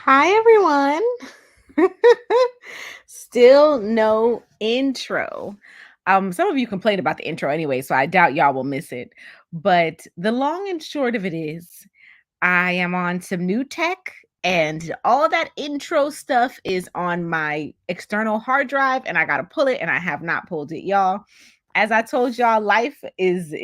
Hi, everyone. Still no intro. Some of you complained about the intro anyway, so I doubt y'all will miss it. But the long and short of it is, I am on some new tech, and all that intro stuff is on my external hard drive, and I gotta pull it, and I have not pulled it, y'all. As I told y'all, life is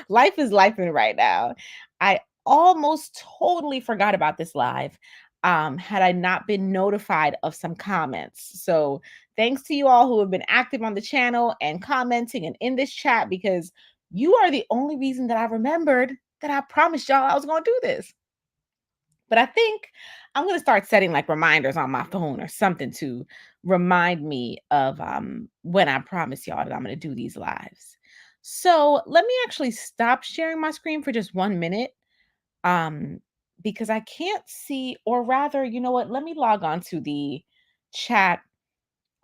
life is lifing right now. I almost totally forgot about this live had I not been notified of some comments. So thanks to you all who have been active on the channel and commenting and in this chat, because you are the only reason that I remembered that I promised y'all I was going to do this. But I think I'm going to start setting like reminders on my phone or something to remind me of when I promise y'all that I'm going to do these lives. So let me actually stop sharing my screen for just 1 minute, um, because I can't see, or rather, you know what? Let me log on to the chat,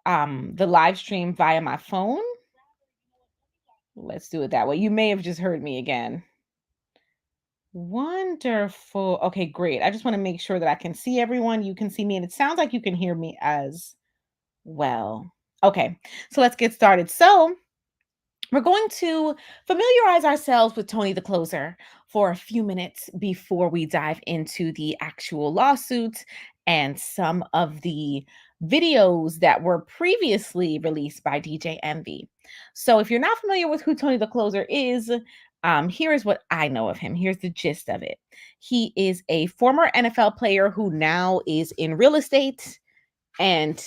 the live stream via my phone. Let's do it that way. You may have just heard me again. Wonderful. Okay, great. I just want to make sure that I can see everyone. You can see me, and it sounds like you can hear me as well. Okay, so let's get started. So, we're going to familiarize ourselves with Tony the Closer for a few minutes before we dive into the actual lawsuit and some of the videos that were previously released by DJ Envy. So, if you're not familiar with who Tony the Closer is, here is what I know of him. Here's the gist of it. He is a former NFL player who now is in real estate, and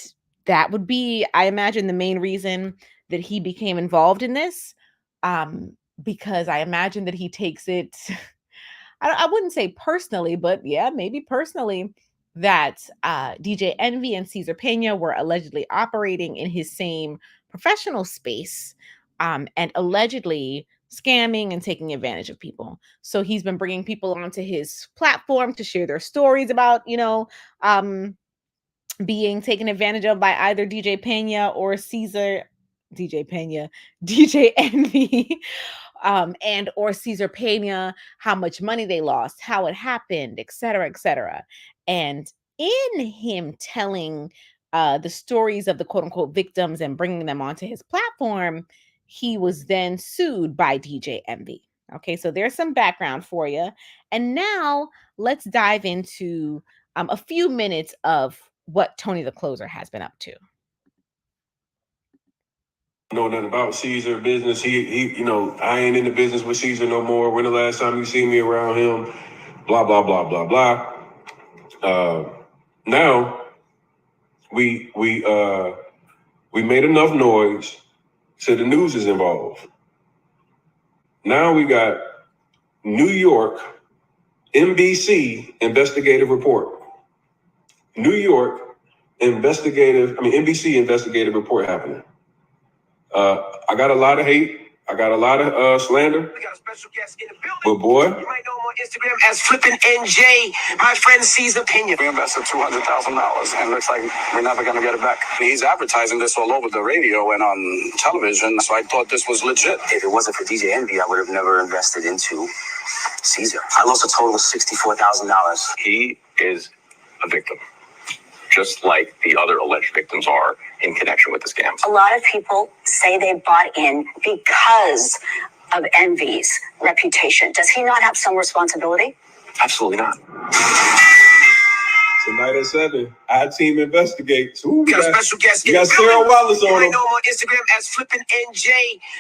that would be, I imagine, the main reason that he became involved in this. Because I imagine that he takes it, I wouldn't say personally, but yeah, maybe personally, that DJ Envy and Cesar Pena were allegedly operating in his same professional space, and allegedly scamming and taking advantage of people. So he's been bringing people onto his platform to share their stories about, being taken advantage of by either DJ Pena or Caesar, DJ Pena, DJ Envy, and or Caesar Pena, how much money they lost, how it happened, et cetera, et cetera. And in him telling the stories of the quote unquote victims and bringing them onto his platform, he was then sued by DJ Envy. Okay, so there's some background for you. And now let's dive into a few minutes of what Tony the Closer has been up to. Know nothing about Caesar business. I ain't in the business with Caesar no more. When the last time you see me around him? Blah blah blah blah blah. Now we made enough noise, so the news is involved. Now we got New York NBC investigative report. New York NBC investigative report happening. I got a lot of hate. I got a lot of slander. We got a special guest in the building. But boy, you might know him on Instagram as Flippin' NJ. My friend Caesar Pena. We invested $200,000 and looks like we're never going to get it back. He's advertising this all over the radio and on television, so I thought this was legit. If it wasn't for DJ Envy, I would have never invested into Caesar. I lost a total of $64,000. He is a victim, just like the other alleged victims are in connection with the scams. A lot of people say they bought in because of Envy's reputation. Does he not have some responsibility? Absolutely not. Tonight at 7, our team investigates. We got a special guest. You got Sarah Wallace on him. I know him on Instagram as Flippin' NJ.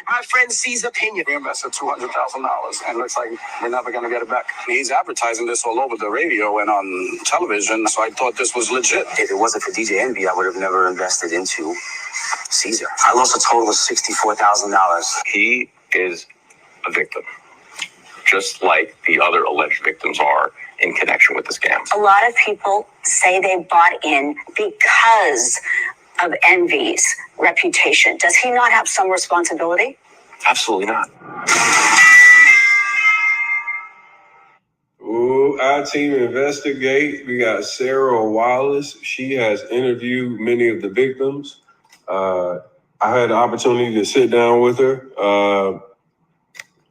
My friend Caesar Pena. We invested $200,000 and looks like we're never going to get it back. He's advertising this all over the radio and on television, so I thought this was legit. If it wasn't for DJ Envy, I would have never invested into Caesar. I lost a total of $64,000. He is a victim, just like the other alleged victims are in connection with the scams. A lot of people say they bought in because of Envy's reputation. Does he not have some responsibility? Absolutely not. Ooh, our team investigate. We got Sarah Wallace. She has interviewed many of the victims. I had the opportunity to sit down with her.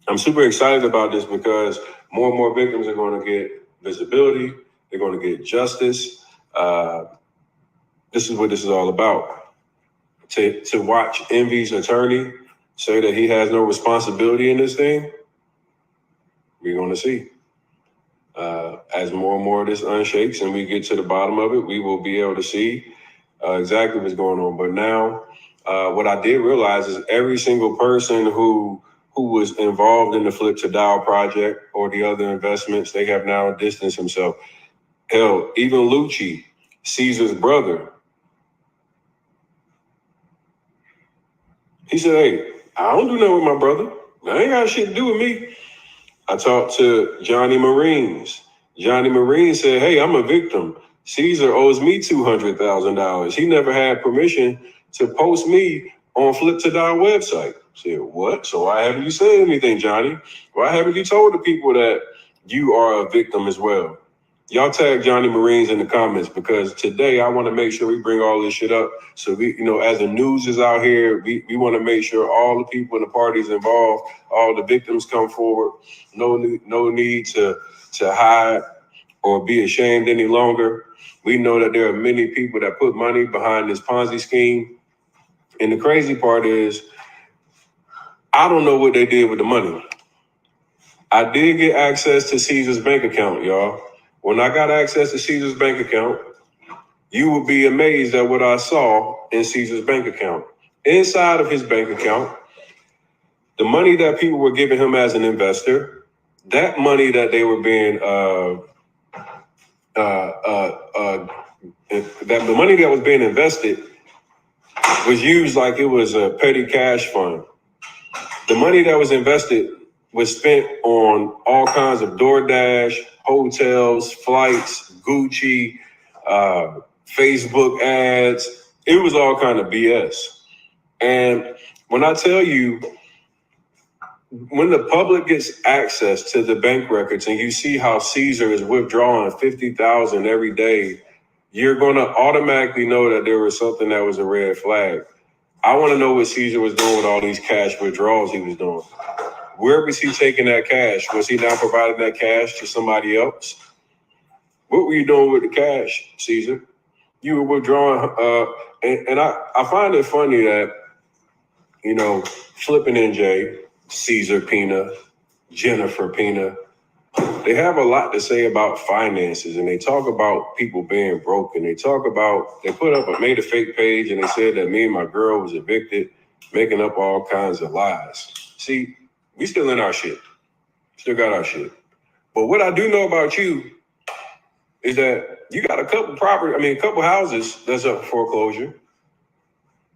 I'm super excited about this because more and more victims are going to get visibility. They're going to get justice. This is what this is all about. To watch Envy's attorney say that he has no responsibility in this thing, we're going to see. As more and more of this unshakes and we get to the bottom of it, we will be able to see exactly what's going on. But now, what I did realize is every single person who was involved in the Flip to Dial project or the other investments, they have now distanced himself. Hell, even Lucci, Caesar's brother, he said, hey, I don't do nothing with my brother. I ain't got shit to do with me. I talked to Johnny Marines. Johnny Marine said, hey, I'm a victim. Caesar owes me $200,000. He never had permission to post me on Flip to Die website. I said, what? So why haven't you said anything, Johnny? Why haven't you told the people that you are a victim as well? Y'all tag Johnny Marines in the comments, because today I want to make sure we bring all this shit up. So we, as the news is out here, we want to make sure all the people and the parties involved, all the victims come forward. No need to hide or be ashamed any longer. We know that there are many people that put money behind this Ponzi scheme. And the crazy part is, I don't know what they did with the money. I did get access to Caesar's bank account, y'all. When I got access to Caesar's bank account, you would be amazed at what I saw in Caesar's bank account. Inside of his bank account, the money that people were giving him as an investor, that money that they were being, that the money that was being invested was used like it was a petty cash fund. The money that was invested was spent on all kinds of DoorDash, hotels, flights, Gucci, Facebook ads. It was all kind of BS. And when I tell you, when the public gets access to the bank records and you see how Caesar is withdrawing $50,000 every day, you're going to automatically know that there was something that was a red flag. I want to know what Caesar was doing with all these cash withdrawals he was doing. Where was he taking that cash? Was he now providing that cash to somebody else? What were you doing with the cash, Caesar? You were withdrawing, and I find it funny that, Flippin' NJ, Caesar Pina, Jennifer Pina, they have a lot to say about finances, and they talk about people being broke, and they made a fake page, and they said that me and my girl was evicted, making up all kinds of lies. See, we still in our shit. Still got our shit. But what I do know about you is that you got a couple houses that's up for foreclosure.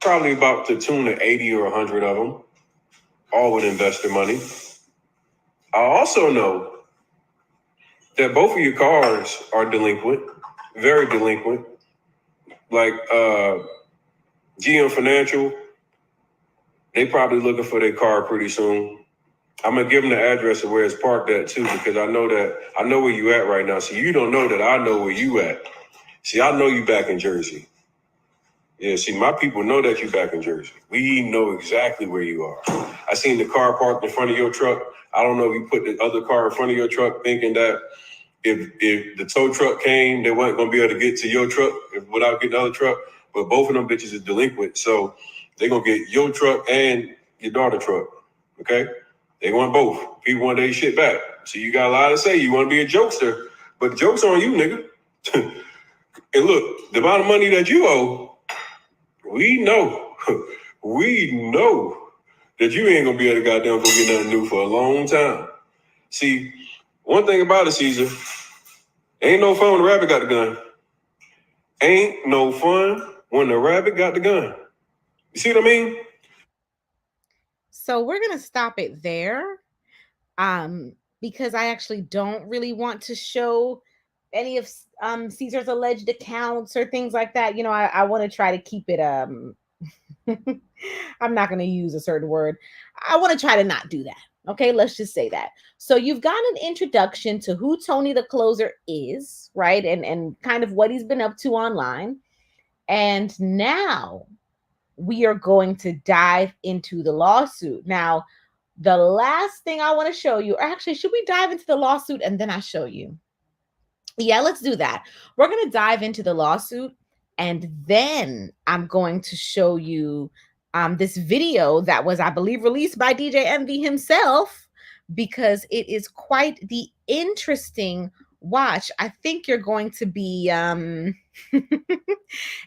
Probably about the tune of 80 or 100 of them, all with investor money. I also know that both of your cars are delinquent, very delinquent. Like GM Financial, they probably looking for their car pretty soon. I'm gonna give them the address of where it's parked at too, because I know where you at right now. So you don't know that I know where you at. See, I know you back in Jersey. Yeah, see, my people know that you back in Jersey. We know exactly where you are. I seen the car parked in front of your truck. I don't know if you put the other car in front of your truck thinking that if the tow truck came, they weren't gonna be able to get to your truck without getting the other truck. But both of them bitches is delinquent, so they're gonna get your truck and your daughter truck. Okay? They want both. People want their shit back. So you got a lot to say. You want to be a jokester, but the joke's on you, nigga. And look, the amount of money that you owe, we know that you ain't gonna be able to goddamn go get nothing new for a long time. See, one thing about it, Caesar, ain't no fun when the rabbit got the gun. Ain't no fun when the rabbit got the gun. You see what I mean? So we're gonna stop it there, because I actually don't really want to show any of Caesar's alleged accounts or things like that. I want to try to keep it I'm not going to use a certain word. I want to try to not do that. Okay, let's just say that. So you've got an introduction to who Tony the Closer is, right? And kind of what he's been up to online. And now we are going to dive into the lawsuit. Now, the last thing I want to show you, or actually, should we dive into the lawsuit and then I show you? Yeah, let's do that. We're going to dive into the lawsuit, and then I'm going to show you this video that was, I believe, released by DJ Envy himself, because it is quite the interesting watch. I think you're going to be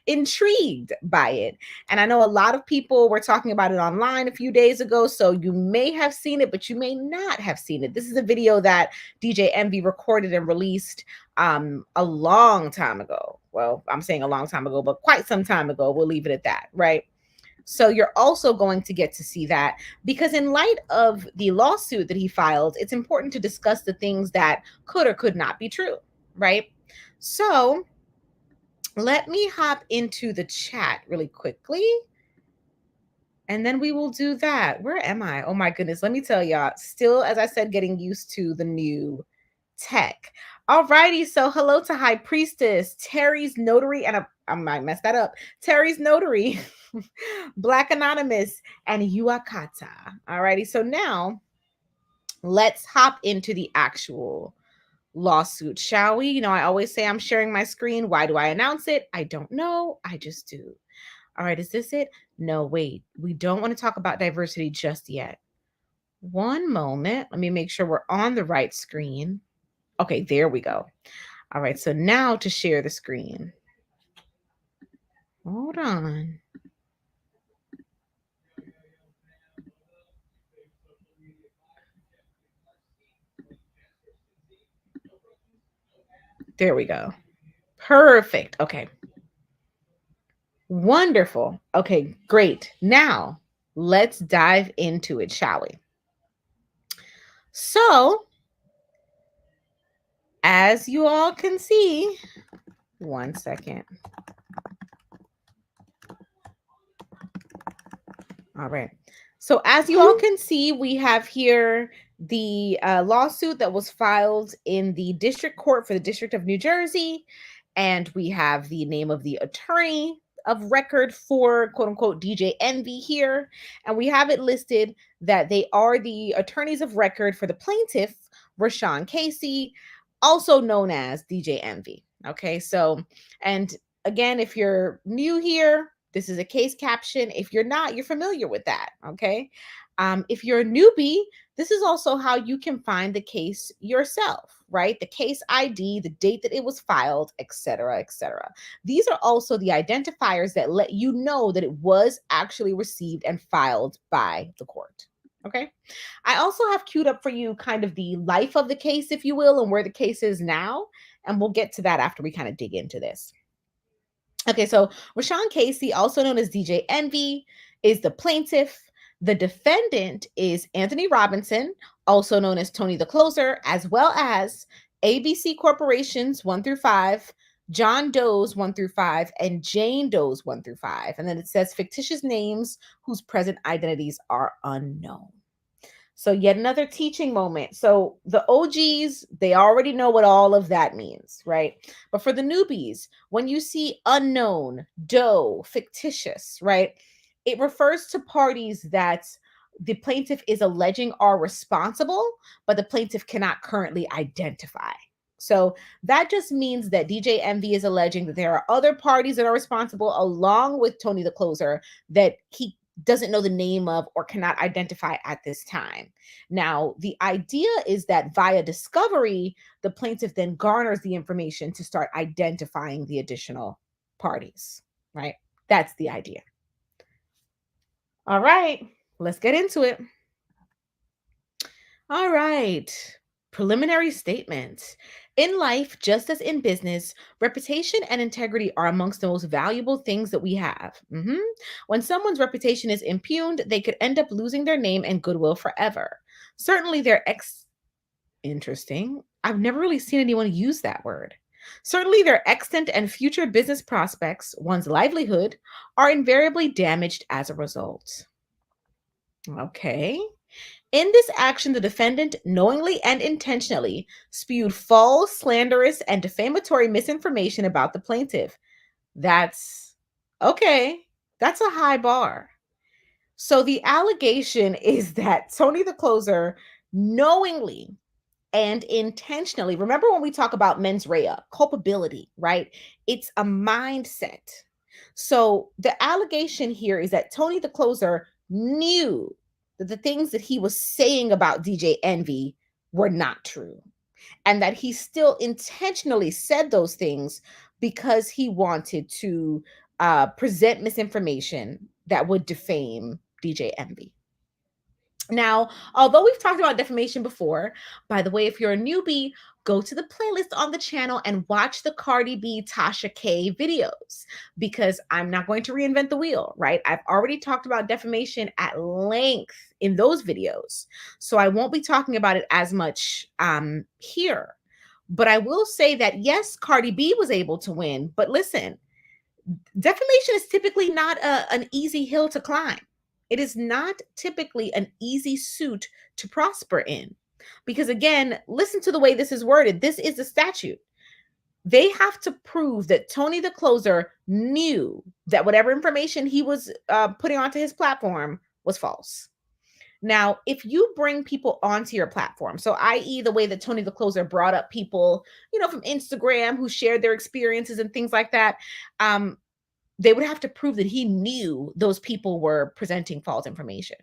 intrigued by it. And I know a lot of people were talking about it online a few days ago, so you may have seen it, but you may not have seen it. This is a video that DJ Envy recorded and released a long time ago. Well, I'm saying a long time ago, but quite some time ago. We'll leave it at that, right? So you're also going to get to see that, because in light of the lawsuit that he filed, it's important to discuss the things that could or could not be true, right? So let me hop into the chat really quickly, and then we will do that. Where am I? Oh my goodness. Let me tell y'all, still, as I said, getting used to the new tech. All righty. So hello to High Priestess, Terry's Notary, and I might mess that up. Terry's Notary, Black Anonymous, and Yuakata. All righty. So now let's hop into the actual lawsuit, shall we? You know, I always say I'm sharing my screen. Why do I announce it? I don't know. I just do. All right. Is this it? No, wait. We don't want to talk about diversity just yet. One moment. Let me make sure we're on the right screen. Okay, there we go. All right, so now to share the screen. Hold on. There we go. Perfect. Okay. Wonderful. Okay, great. Now, let's dive into it, shall we? So, as you all can see, one second. All right. So as you all can see, we have here the lawsuit that was filed in the district court for the District of New Jersey. And we have the name of the attorney of record for quote unquote DJ Envy here. And we have it listed that they are the attorneys of record for the plaintiff, Rashawn Casey, also known as DJ Envy. Okay. So, and again, if you're new here, this is a case caption. If you're not, you're familiar with that. Okay. If you're a newbie, this is also how you can find the case yourself, right? The case ID, the date that it was filed, etc., etc. These are also the identifiers that let you know that it was actually received and filed by the court. Okay. I also have queued up for you kind of the life of the case, if you will, and where the case is now. And we'll get to that after we kind of dig into this. Okay, so Rashawn Casey, also known as DJ Envy, is the plaintiff. The defendant is Anthony Robinson, also known as Tony the Closer, as well as ABC Corporations 1 through 5, John Doe's 1 through 5, and Jane Doe's 1 through 5. And then it says fictitious names whose present identities are unknown. So yet another teaching moment. So the OGs, they already know what all of that means, right? But for the newbies, when you see unknown, Doe, fictitious, right? It refers to parties that the plaintiff is alleging are responsible, but the plaintiff cannot currently identify. So that just means that DJ Envy is alleging that there are other parties that are responsible, along with Tony the Closer, that he doesn't know the name of or cannot identify at this time. Now, the idea is that via discovery, the plaintiff then garners the information to start identifying the additional parties, right? That's the idea. All right, let's get into it. All right. Preliminary statement. In life, just as in business, reputation and integrity are amongst the most valuable things that we have. When someone's reputation is impugned, they could end up losing their name and goodwill forever. Certainly, interesting. I've never really seen anyone use that word. Certainly, their extant and future business prospects, one's livelihood, are invariably damaged as a result. Okay. In this action, the defendant knowingly and intentionally spewed false, slanderous, and defamatory misinformation about the plaintiff. That's okay. That's a high bar. So the allegation is that Tony the Closer knowingly and intentionally. Remember when we talk about mens rea, culpability, right? It's a mindset. So the allegation here is that Tony the Closer knew that the things that he was saying about DJ Envy were not true, and that he still intentionally said those things because he wanted to present misinformation that would defame DJ Envy. Now, although we've talked about defamation before, by the way, if you're a newbie, go to the playlist on the channel and watch the Cardi B Tasha K videos, because I'm not going to reinvent the wheel, right? I've already talked about defamation at length in those videos, so I won't be talking about it as much here. But I will say that yes, Cardi B was able to win, but listen, defamation is typically not an easy hill to climb. It is not typically an easy suit to prosper in. Because again, listen to the way this is worded. This is a statute. They have to prove that Tony the Closer knew that whatever information he was putting onto his platform was false. Now, if you bring people onto your platform, so i.e. the way that Tony the Closer brought up people, from Instagram who shared their experiences and things like that, they would have to prove that he knew those people were presenting false information.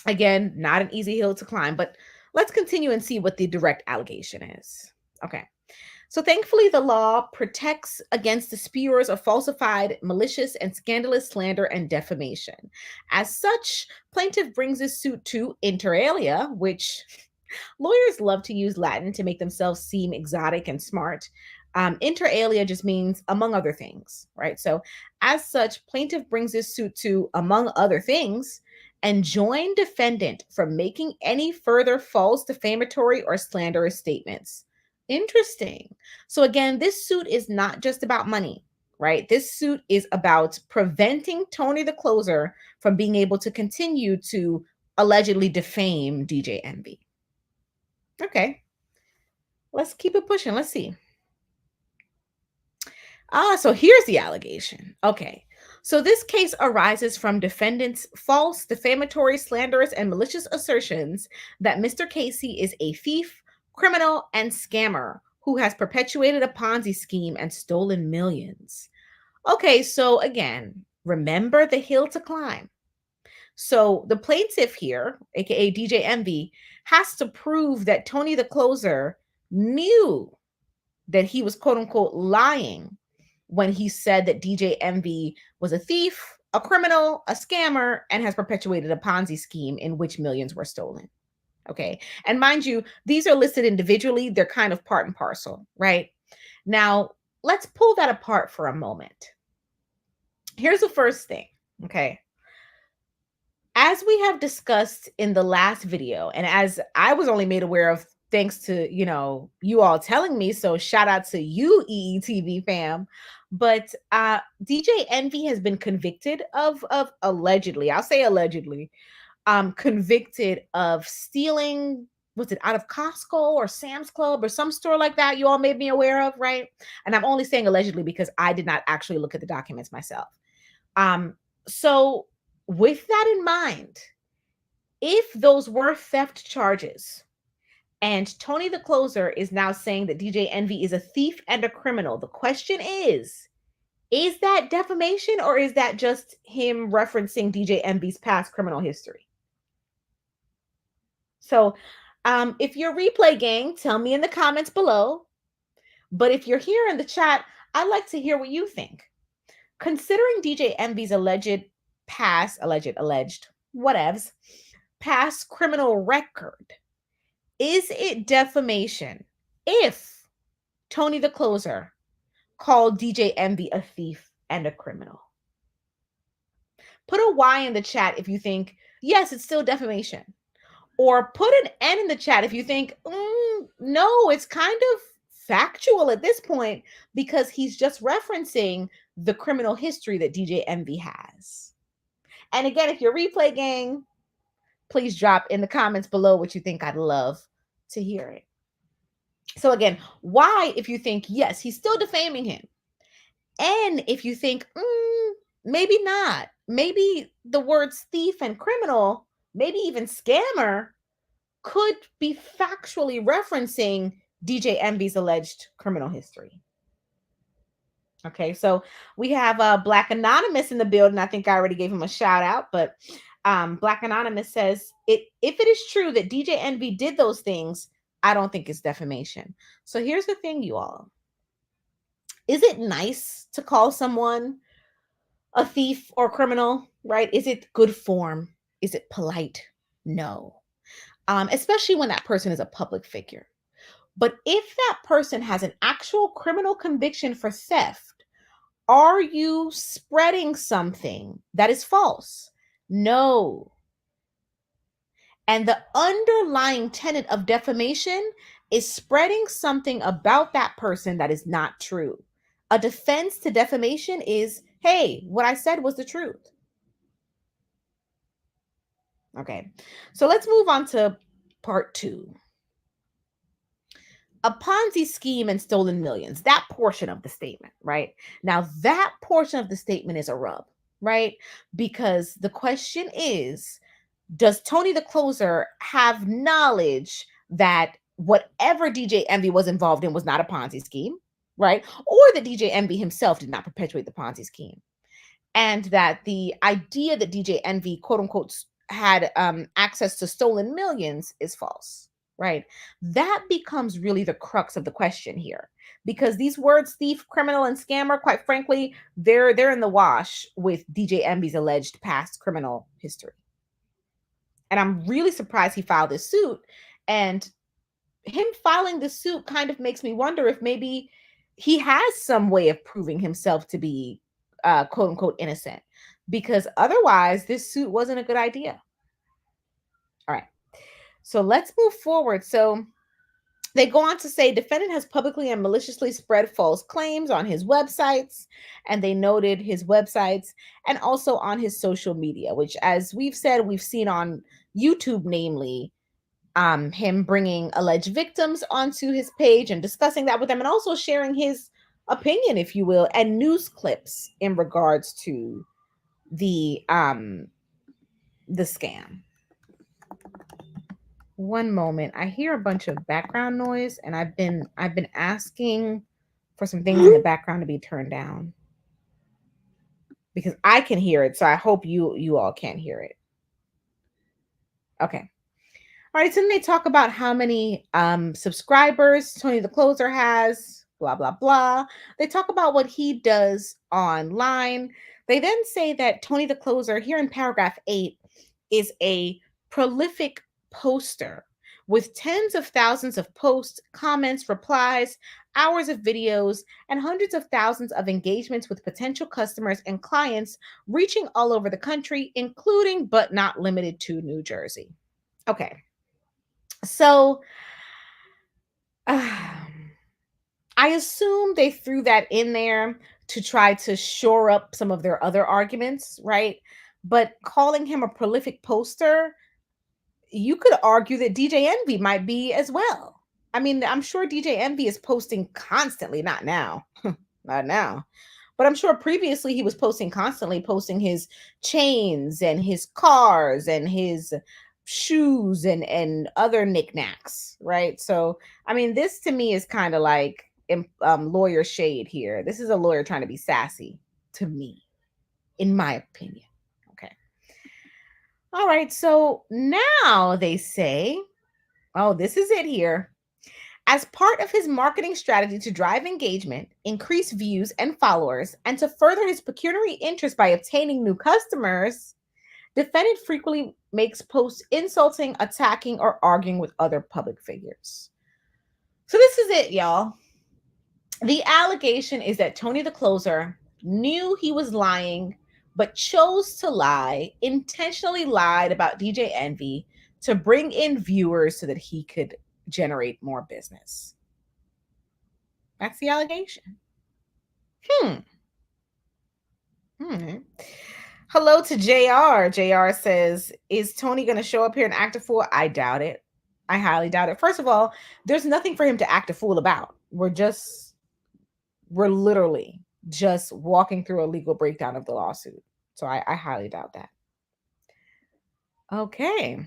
Again, not an easy hill to climb, but let's continue and see what the direct allegation is. Okay. So thankfully, the law protects against the spewers of falsified, malicious, and scandalous slander and defamation. As such, plaintiff brings this suit to inter alia, which lawyers love to use Latin to make themselves seem exotic and smart. Inter alia just means among other things, right? So as such, plaintiff brings this suit to, among other things, enjoin defendant from making any further false, defamatory, or slanderous statements. Interesting. So again, this suit is not just about money, right? This suit is about preventing Tony the Closer from being able to continue to allegedly defame DJ Envy. Okay. Let's keep it pushing. Let's see. So here's the allegation. Okay. So this case arises from defendant's false, defamatory, slanderous, and malicious assertions that Mr. Casey is a thief, criminal, and scammer who has perpetuated a Ponzi scheme and stolen millions. Okay, so again, remember the hill to climb. So the plaintiff here, aka DJ Envy, has to prove that Tony the Closer knew that he was quote unquote lying when he said that DJ Envy was a thief, a criminal, a scammer, and has perpetuated a Ponzi scheme in which millions were stolen. Okay. And mind you, these are listed individually. They're kind of part and parcel, right? Now, let's pull that apart for a moment. Here's the first thing. Okay. As we have discussed in the last video, and as I was only made aware of thanks to, you all telling me, so shout out to you, EETV fam. But DJ Envy has been convicted of allegedly, I'll say allegedly, convicted of stealing, was it out of Costco or Sam's Club or some store like that you all made me aware of, right? And I'm only saying allegedly because I did not actually look at the documents myself. So with that in mind, if those were theft charges, and Tony the Closer is now saying that DJ Envy is a thief and a criminal, the question is that defamation, or is that just him referencing DJ Envy's past criminal history? So if you're replay gang, tell me in the comments below. But if you're here in the chat, I'd like to hear what you think. Considering DJ Envy's alleged whatevs, past criminal record, is it defamation if Tony the Closer called DJ Envy a thief and a criminal? Put a Y in the chat if you think, yes, it's still defamation. Or put an N in the chat if you think, no, it's kind of factual at this point because he's just referencing the criminal history that DJ Envy has. And again, if you're replay gang, please drop in the comments below what you think. I'd love to hear it. So again, why if you think, yes, he's still defaming him. And if you think, maybe not. Maybe the words thief and criminal, maybe even scammer, could be factually referencing DJ Envy's alleged criminal history. Okay, so we have Black Anonymous in the building. I think I already gave him a shout out, but Black Anonymous says, if it is true that DJ Envy did those things, I don't think it's defamation. So here's the thing, you all. Is it nice to call someone a thief or criminal, right? Is it good form? Is it polite? No. Especially when that person is a public figure. But if that person has an actual criminal conviction for theft, are you spreading something that is false? No. And the underlying tenet of defamation is spreading something about that person that is not true. A defense to defamation is, hey, what I said was the truth. Okay, so let's move on to part 2. A Ponzi scheme and stolen millions, that portion of the statement, right? Now, that portion of the statement is a rub, right? Because the question is, does Tony the Closer have knowledge that whatever DJ Envy was involved in was not a Ponzi scheme, right? Or that DJ Envy himself did not perpetuate the Ponzi scheme? And that the idea that DJ Envy, quote unquote, had access to stolen millions is false, right? That becomes really the crux of the question here, because these words, thief, criminal, and scammer, quite frankly, they're in the wash with DJ Envy's alleged past criminal history. And I'm really surprised he filed this suit. And him filing this suit kind of makes me wonder if maybe he has some way of proving himself to be quote unquote innocent, because otherwise this suit wasn't a good idea. All right, so let's move forward. So they go on to say defendant has publicly and maliciously spread false claims on his websites, and they noted his websites and also on his social media, which, as we've said, we've seen on YouTube, namely him bringing alleged victims onto his page and discussing that with them, and also sharing his opinion, if you will, and news clips in regards to the scam. One moment, I hear a bunch of background noise, and I've been asking for some things in the background to be turned down because I can hear it. So I hope you all can't hear it. Okay. All right, so then they talk about how many subscribers Tony the Closer has, blah, blah, blah. They talk about what he does online. They then say that Tony the Closer, here in paragraph 8, is a prolific poster with tens of thousands of posts, comments, replies, hours of videos, and hundreds of thousands of engagements with potential customers and clients reaching all over the country, including but not limited to New Jersey. Okay. So I assume they threw that in there to try to shore up some of their other arguments, right? But calling him a prolific poster, you could argue that DJ Envy might be as well. I mean, I'm sure DJ Envy is posting constantly, not now, not now. But I'm sure previously he was posting constantly, posting his chains and his cars and his shoes and other knickknacks, right? So, I mean, this to me is kind of like lawyer shade here. This is a lawyer trying to be sassy to me, in my opinion. Okay. All right. So now they say, oh, this is it here. As part of his marketing strategy to drive engagement, increase views and followers, and to further his pecuniary interest by obtaining new customers, defendant frequently makes posts insulting, attacking, or arguing with other public figures. So this is it, y'all. The allegation is that Tony the Closer knew he was lying, but chose to lie, intentionally lied about DJ Envy to bring in viewers so that he could generate more business. That's the allegation. Hello to JR. JR says, is Tony going to show up here and act a fool? I doubt it. I highly doubt it. First of all, there's nothing for him to act a fool about. We're literally just walking through a legal breakdown of the lawsuit. So I highly doubt that. Okay.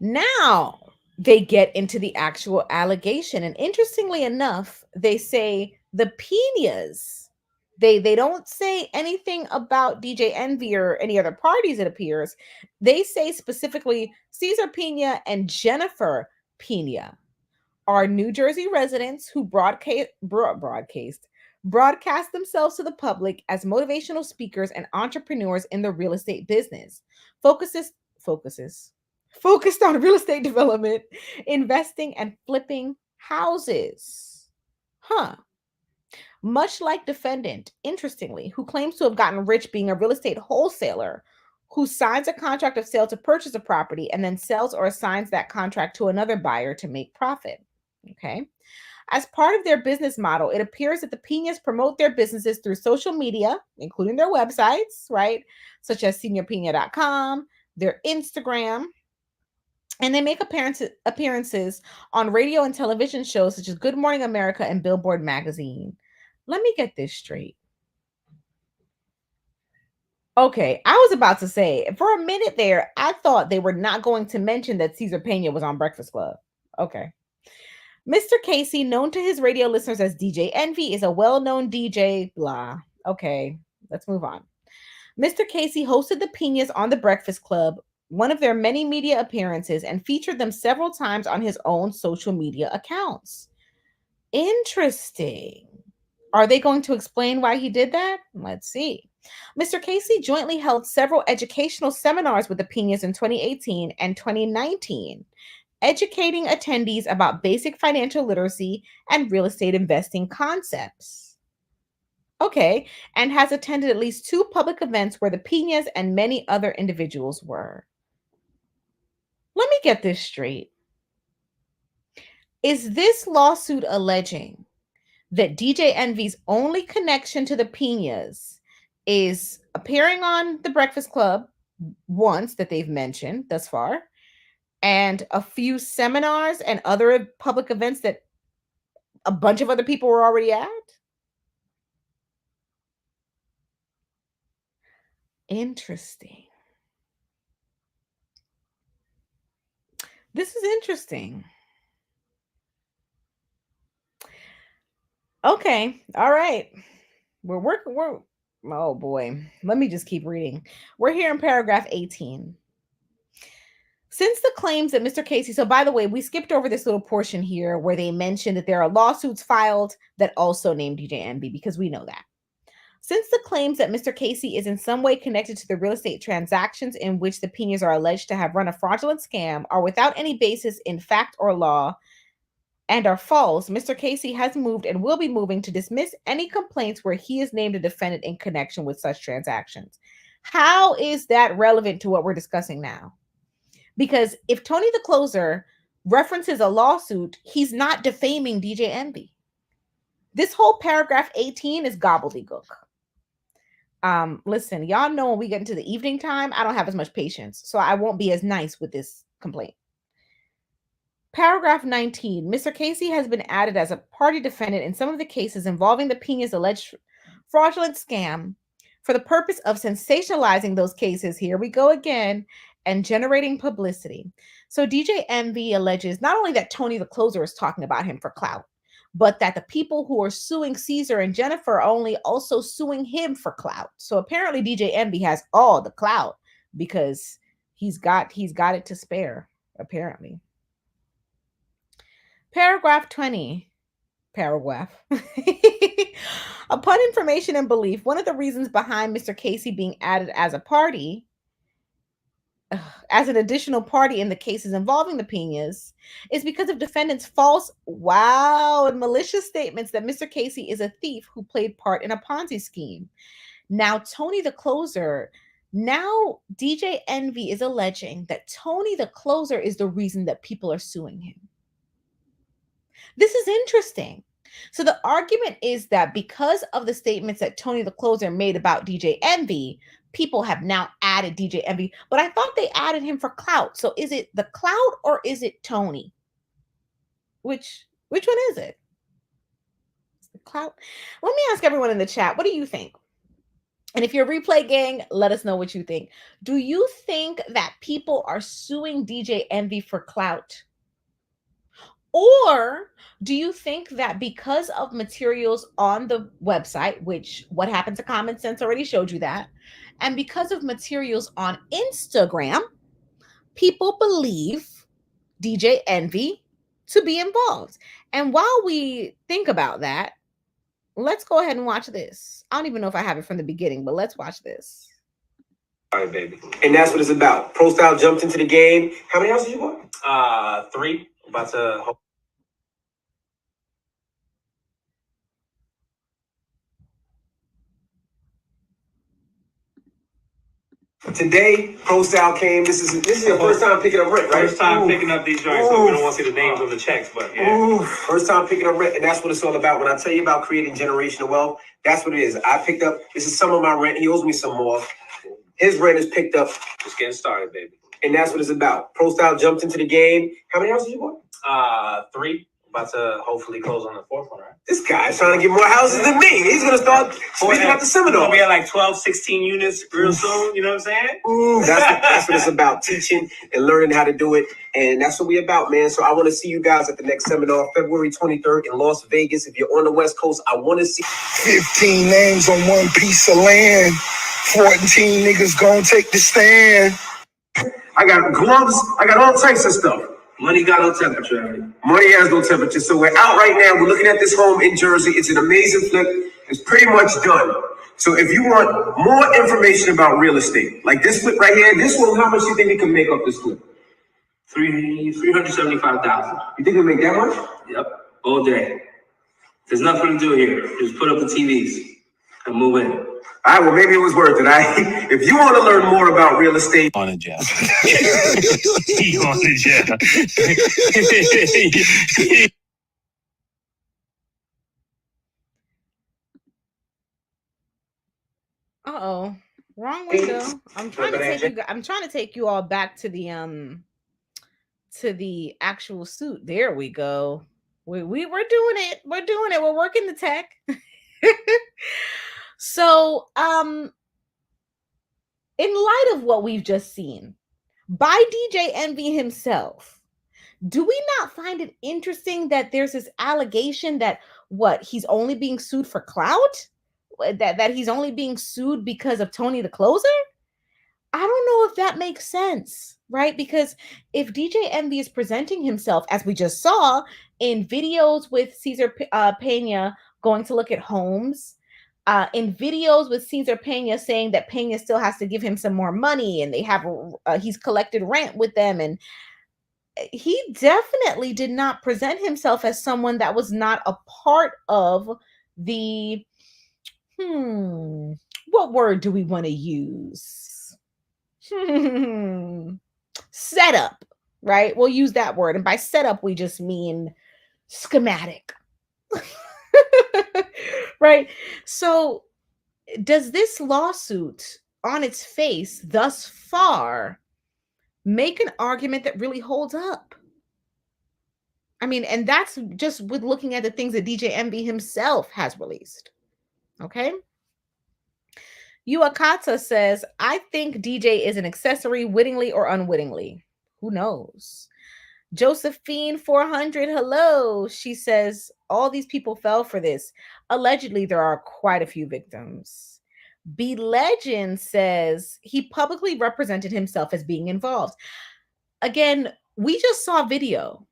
Now they get into the actual allegation. And interestingly enough, they say the Pinas, they don't say anything about DJ Envy or any other parties, it appears. They say specifically Cesar Pina and Jennifer Pina are New Jersey residents who broadcast themselves to the public as motivational speakers and entrepreneurs in the real estate business. Focuses focused on real estate development, investing, and flipping houses. Huh. Much like defendant, interestingly, who claims to have gotten rich being a real estate wholesaler who signs a contract of sale to purchase a property and then sells or assigns that contract to another buyer to make profit. Okay. As part of their business model, it appears that the Pinas promote their businesses through social media, including their websites, right? Such as seniorpina.com, their Instagram, and they make appearances on radio and television shows such as Good Morning America and Billboard magazine. Let me get this straight. Okay, I was about to say, for a minute there, I thought they were not going to mention that Cesar Pena was on Breakfast Club. Okay. Mr. Casey, known to his radio listeners as DJ Envy, is a well-known DJ, blah. Okay, let's move on. Mr. Casey hosted the Pinas on The Breakfast Club, one of their many media appearances, and featured them several times on his own social media accounts. Interesting. Are they going to explain why he did that? Let's see. Mr. Casey jointly held several educational seminars with the Pinas in 2018 and 2019, educating attendees about basic financial literacy and real estate investing concepts. Okay, and has attended at least 2 public events where the Pinas and many other individuals were. Let me get this straight. Is this lawsuit alleging that DJ Envy's only connection to the Pinas is appearing on The Breakfast Club once that they've mentioned thus far, and a few seminars and other public events that a bunch of other people were already at? Interesting. This is interesting. Okay. All right. We're oh boy. Let me just keep reading. We're here in paragraph 18. Since the claims that Mr. Casey, so by the way, we skipped over this little portion here where they mentioned that there are lawsuits filed that also name DJ Envy, because we know that. Since the claims that Mr. Casey is in some way connected to the real estate transactions in which the Pinas are alleged to have run a fraudulent scam are without any basis in fact or law and are false, Mr. Casey has moved and will be moving to dismiss any complaints where he is named a defendant in connection with such transactions. How is that relevant to what we're discussing now? Because if Tony the Closer references a lawsuit, he's not defaming DJ Envy. This whole paragraph 18 is gobbledygook. Listen, y'all know when we get into the evening time, I don't have as much patience, so I won't be as nice with this complaint. Paragraph 19, Mr. Casey has been added as a party defendant in some of the cases involving the Pinas' alleged fraudulent scam for the purpose of sensationalizing those cases, here we go again, and generating publicity. So DJ Envy alleges not only that Tony the Closer is talking about him for clout, but that the people who are suing Cesar and Jennifer are only also suing him for clout. So apparently DJ Envy has all the clout because he's got it to spare, apparently. Paragraph 20. Upon information and belief, one of the reasons behind Mr. Casey being added as a party, as an additional party in the cases involving the Pinas, is because of defendants' false, and malicious statements that Mr. Casey is a thief who played part in a Ponzi scheme. Now, Tony the Closer, now DJ Envy is alleging that Tony the Closer is the reason that people are suing him. This is interesting. So the argument is that because of the statements that Tony the Closer made about DJ Envy, people have now added DJ Envy, but I thought they added him for clout. So is it the clout or is it Tony? Which one is it? It's the clout. Let me ask everyone in the chat, what do you think? And if you're a replay gang, let us know what you think. Do you think that people are suing DJ Envy for clout? Or do you think that because of materials on the website, which What Happened to Common Sense already showed you that, and because of materials on Instagram, people believe DJ Envy to be involved? And while we think about that, let's go ahead and watch this. I don't even know if I have it from the beginning, but let's watch this. All right, baby. And that's what it's about. Pro Style jumped into the game. How many houses you bought? 3. About to. Today, Pro Style came. This is your first time picking up rent, right? First time picking up these joints, so we don't want to see the names on the checks, but yeah. First time picking up rent, and that's what it's all about. When I tell you about creating generational wealth, that's what it is. I picked up, this is some of my rent. He owes me some more. His rent is picked up. Just getting started, baby. And that's what it's about. Pro Style jumped into the game. How many houses you bought? 3. About to hopefully close on the 4th one, right? This guy's trying to get more houses than me. He's going to start speaking at the seminar. We have like 12, 16 units real soon, you know what I'm saying? That's what it's about, teaching and learning how to do it. And that's what we're about, man. So I want to see you guys at the next seminar, February 23rd in Las Vegas. If you're on the West Coast, I want to see 15 names on one piece of land. 14 niggas gonna take the stand. I got gloves. I got all types of stuff. Money got no temperature. Money has no temperature. So we're out right now. We're looking at this home in Jersey. It's an amazing flip. It's pretty much done. So if you want more information about real estate, like this flip right here, this one, how much do you think we can make off this flip? 375,000. You think we make that much? Yep, all day. There's nothing to do here. Just put up the TVs and move in. All right, well, maybe it was worth it. If you want to learn more about real estate, On a jet. He on the jet. Uh-oh. Wrong window. I'm trying to take you all back to the actual suit. There we go. We're doing it. We're doing it. We're working the tech. So, in light of what we've just seen by DJ Envy himself, do we not find it interesting that there's this allegation that he's only being sued for clout? That he's only being sued because of Tony the Closer? I don't know if that makes sense, right? Because if DJ Envy is presenting himself, as we just saw in videos with Cesar Pena going to look at homes, in videos with Cesar Pena saying that Pena still has to give him some more money, and he's collected rent with them, and he definitely did not present himself as someone that was not a part of the what word do we want to use? Setup, right? We'll use that word, and by setup we just mean schematic. Right? So does this lawsuit on its face thus far make an argument that really holds up? I mean, and that's just with looking at the things that DJ Envy himself has released. Okay. Yuakata says, I think DJ is an accessory wittingly or unwittingly. Who knows? Josephine 400, hello. She says, all these people fell for this. Allegedly, there are quite a few victims. B Legend says he publicly represented himself as being involved. Again, we just saw a video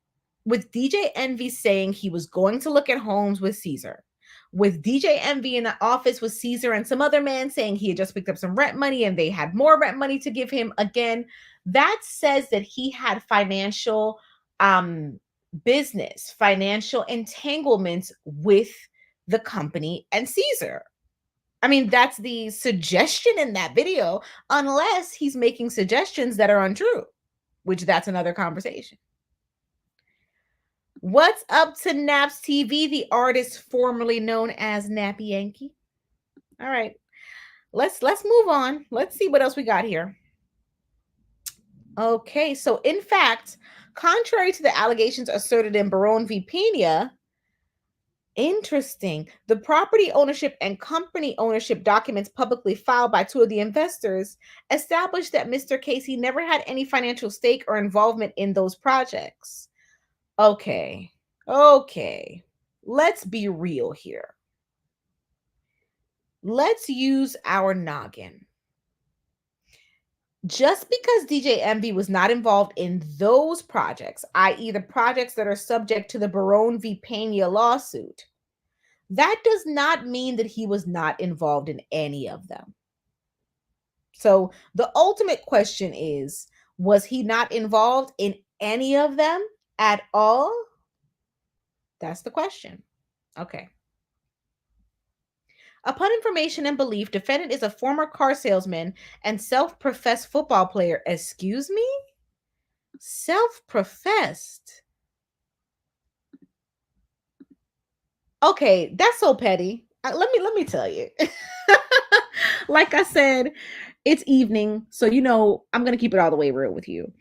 with DJ Envy saying he was going to look at homes with Caesar, with DJ Envy in the office with Caesar and some other man saying he had just picked up some rent money and they had more rent money to give him. Again, that says that he had financial business, financial entanglements with the company and Caesar. I mean, that's the suggestion in that video, unless he's making suggestions that are untrue, which that's another conversation. What's up to Naps TV, the artist formerly known as Nappy Yankee? All right, let's move on. Let's see what else we got here. Okay, so in fact, contrary to the allegations asserted in Barone v. Pena, Interesting. The property ownership and company ownership documents publicly filed by two of the investors established that Mr. Casey never had any financial stake or involvement in those projects. Okay. Okay. Let's be real here. Let's use our noggin. Just because DJ Envy was not involved in those projects, i.e., the projects that are subject to the Barone v. Pena lawsuit, that does not mean that he was not involved in any of them. So the ultimate question is, was he not involved in any of them at all? That's the question. Okay. Upon information and belief, defendant is a former car salesman and self-professed football player. Excuse me? Self-professed. Okay, that's so petty. Let me tell you. Like I said, it's evening, so I'm gonna keep it all the way real with you.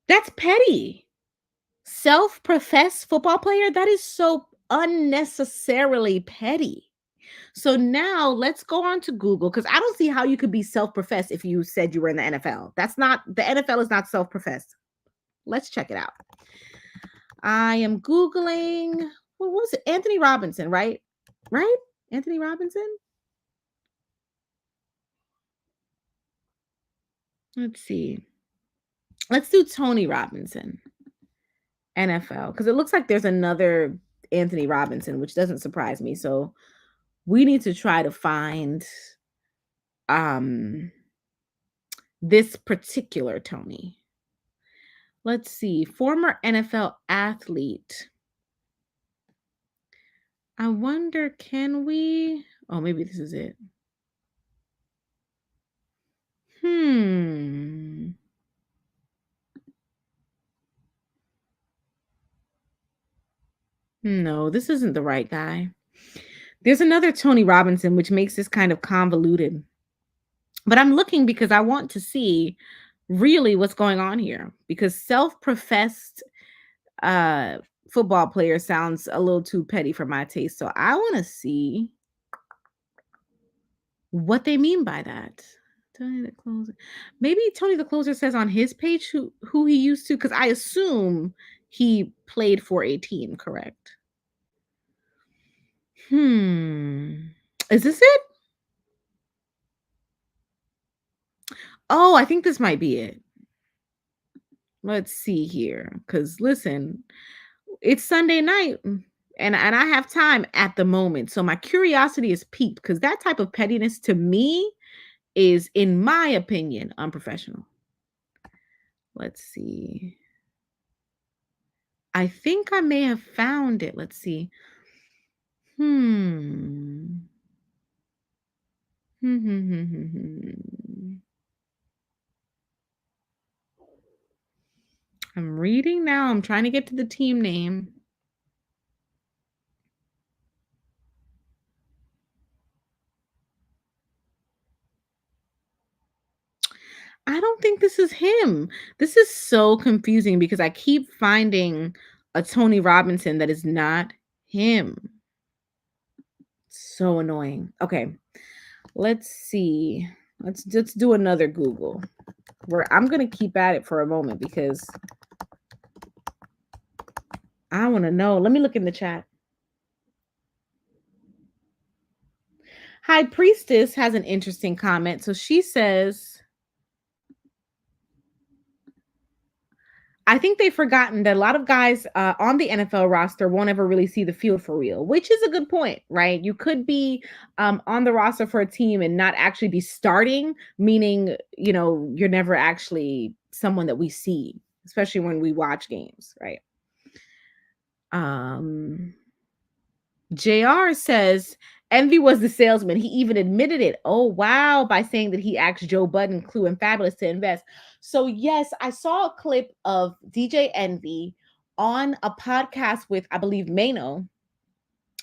That's petty. Self-professed football player, that is so unnecessarily petty. So now let's go on to Google, because I don't see how you could be self-professed if you said you were in the NFL. The NFL is not self-professed. Let's check it out. I am Googling, what was it? Anthony Robinson, right? Right? Anthony Robinson? Let's see. Let's do Tony Robinson, NFL, because it looks like there's another Anthony Robinson, which doesn't surprise me. So we need to try to find this particular Tony. Let's see. Former NFL athlete. I wonder, can we? Oh, maybe this is it. No, this isn't the right guy. There's another Tony Robinson, which makes this kind of convoluted. But I'm looking because I want to see really what's going on here, because self-professed football player sounds a little too petty for my taste. So I want to see what they mean by that. Tony the Closer. Maybe Tony the Closer says on his page who he used to, because I assume he played for a team, correct? Is this it? Oh, I think this might be it. Let's see here. Because listen, it's Sunday night and I have time at the moment. So my curiosity is piqued, because that type of pettiness to me is, in my opinion, unprofessional. Let's see. I think I may have found it. Let's see. I'm reading now. I'm trying to get to the team name. I don't think this is him. This is so confusing because I keep finding a Tony Robinson that is not him. So annoying. Okay. Let's see. Let's do another Google. I'm going to keep at it for a moment because I want to know. Let me look in the chat. High Priestess has an interesting comment. So she says, I think they've forgotten that a lot of guys on the NFL roster won't ever really see the field for real, which is a good point, right? You could be on the roster for a team and not actually be starting, meaning, you're never actually someone that we see, especially when we watch games, right? JR says, Envy was the salesman. He even admitted it. Oh, wow. By saying that he asked Joe Budden, Clue, and Fabulous to invest. So, yes, I saw a clip of DJ Envy on a podcast with, I believe, Mano,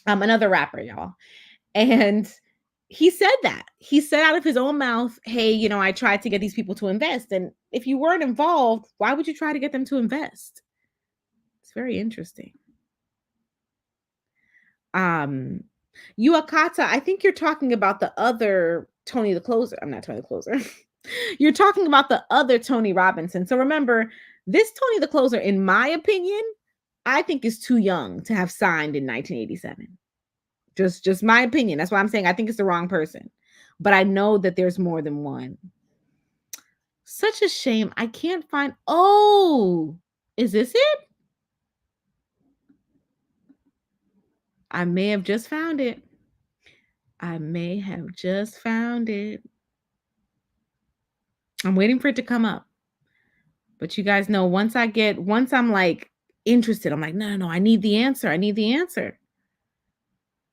another rapper, y'all. And he said that. He said out of his own mouth, hey, I tried to get these people to invest. And if you weren't involved, why would you try to get them to invest? It's very interesting. Yuakata, I think you're talking about the other Tony the Closer. I'm not Tony the Closer. You're talking about the other Tony Robinson. So remember, this Tony the Closer, in my opinion, I think is too young to have signed in 1987. Just my opinion. That's why I'm saying I think it's the wrong person. But I know that there's more than one. Such a shame. I can't find. Oh, is this it? I may have just found it. I may have just found it. I'm waiting for it to come up. But you guys know once I'm like interested, I'm like, no, I need the answer. I need the answer.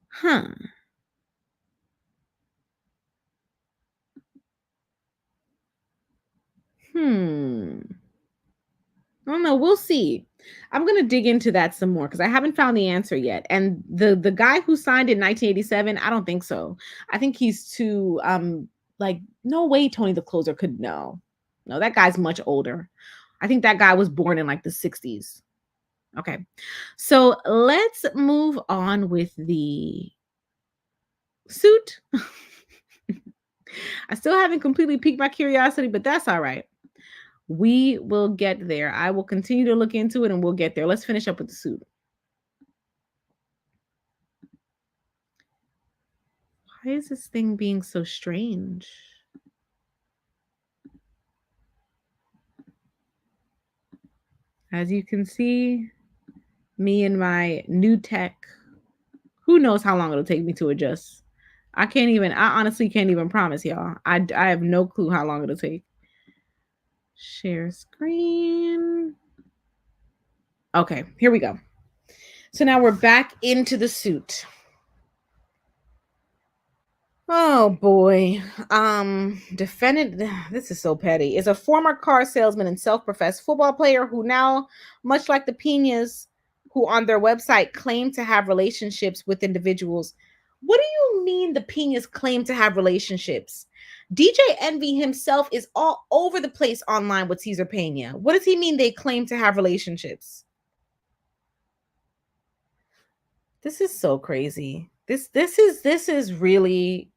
Huh. I don't know. We'll see. I'm going to dig into that some more because I haven't found the answer yet. And the guy who signed in 1987, I don't think so. I think he's too like no way Tony the Closer could know. No, that guy's much older. I think that guy was born in like the 60s. Okay. So let's move on with the suit. I still haven't completely piqued my curiosity, but that's all right. We will get there. I will continue to look into it and we'll get there. Let's finish up with the suit. Why is this thing being so strange? As you can see, me and my new tech, who knows how long it'll take me to adjust. I honestly can't even promise y'all. I have no clue how long it'll take. Share screen. Okay, here we go. So now we're back into the suit. Oh boy. Defendant, this is so petty, is a former car salesman and self-professed football player who now, much like the Pinas, who on their website claim to have relationships with individuals. What do you mean the Pinas claim to have relationships? DJ Envy himself is all over the place online with Cesar Pena. What does he mean they claim to have relationships? This is so crazy. This is really,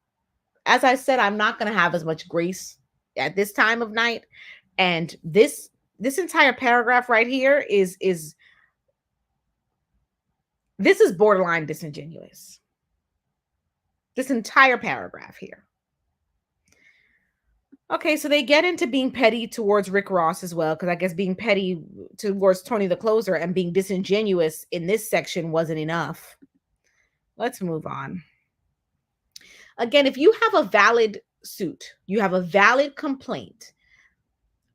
as I said, I'm not going to have as much grace at this time of night. And this entire paragraph right here is borderline disingenuous. This entire paragraph here. Okay, so they get into being petty towards Rick Ross as well, because I guess being petty towards Tony the Closer and being disingenuous in this section wasn't enough. Let's move on. Again, if you have a valid suit, you have a valid complaint,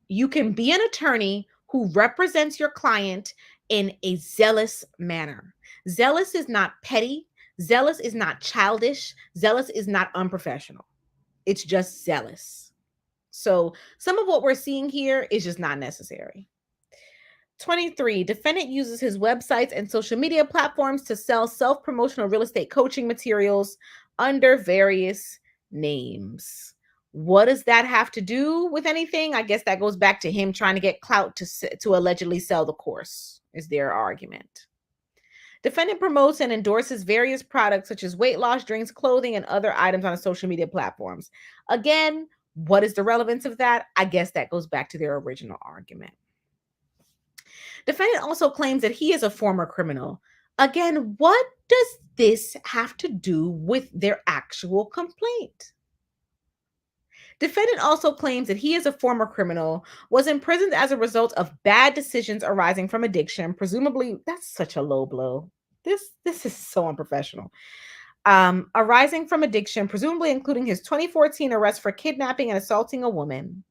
you can be an attorney who represents your client in a zealous manner. Zealous is not petty. Zealous is not childish. Zealous is not unprofessional. It's just zealous. So some of what we're seeing here is just not necessary. 23, defendant uses his websites and social media platforms to sell self-promotional real estate coaching materials under various names. What does that have to do with anything? I guess that goes back to him trying to get clout to allegedly sell the course, is their argument. Defendant promotes and endorses various products such as weight loss drinks, clothing, and other items on social media platforms. Again, what is the relevance of that? I guess that goes back to their original argument. Defendant also claims that he is a former criminal. Again, what does this have to do with their actual complaint? Defendant also claims that he is a former criminal, was imprisoned as a result of bad decisions arising from addiction. Presumably, that's such a low blow. This is so unprofessional. Arising from addiction, presumably including his 2014 arrest for kidnapping and assaulting a woman.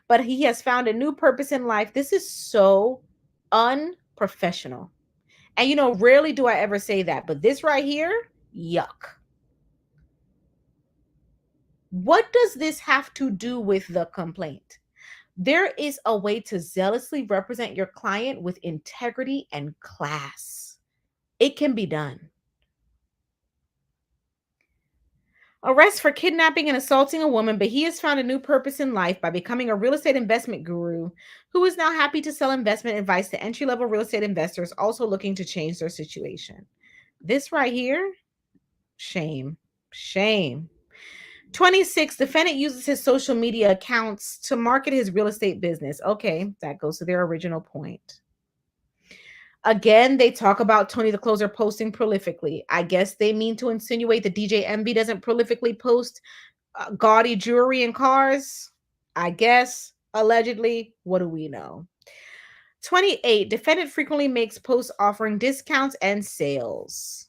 But he has found a new purpose in life. This is so unprofessional. And rarely do I ever say that, but this right here, yuck. What does this have to do with the complaint? There is a way to zealously represent your client with integrity and class. It can be done. Arrest for kidnapping and assaulting a woman, but he has found a new purpose in life by becoming a real estate investment guru who is now happy to sell investment advice to entry-level real estate investors also looking to change their situation. This right here, Shame. Shame. 26, defendant uses his social media accounts to market his real estate business. Okay, that goes to their original point. Again, they talk about Tony the Closer posting prolifically. I guess they mean to insinuate that DJ MB doesn't prolifically post gaudy jewelry and cars. I guess, allegedly. What do we know? 28, defendant frequently makes posts offering discounts and sales.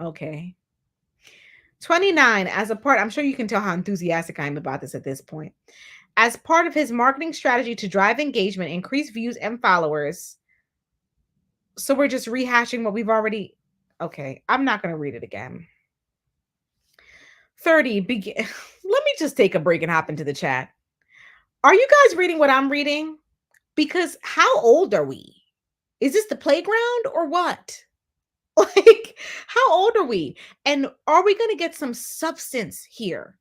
Okay. 29, as a part, I'm sure you can tell how enthusiastic I am about this at this point. As part of his marketing strategy to drive engagement, increase views and followers. So we're just rehashing what we've already. Okay, I'm not going to read it again. 30, begin. Let me just take a break and hop into the chat. Are you guys reading what I'm reading? Because how old are we? Is this the playground or what? Like, how old are we? And are we going to get some substance here?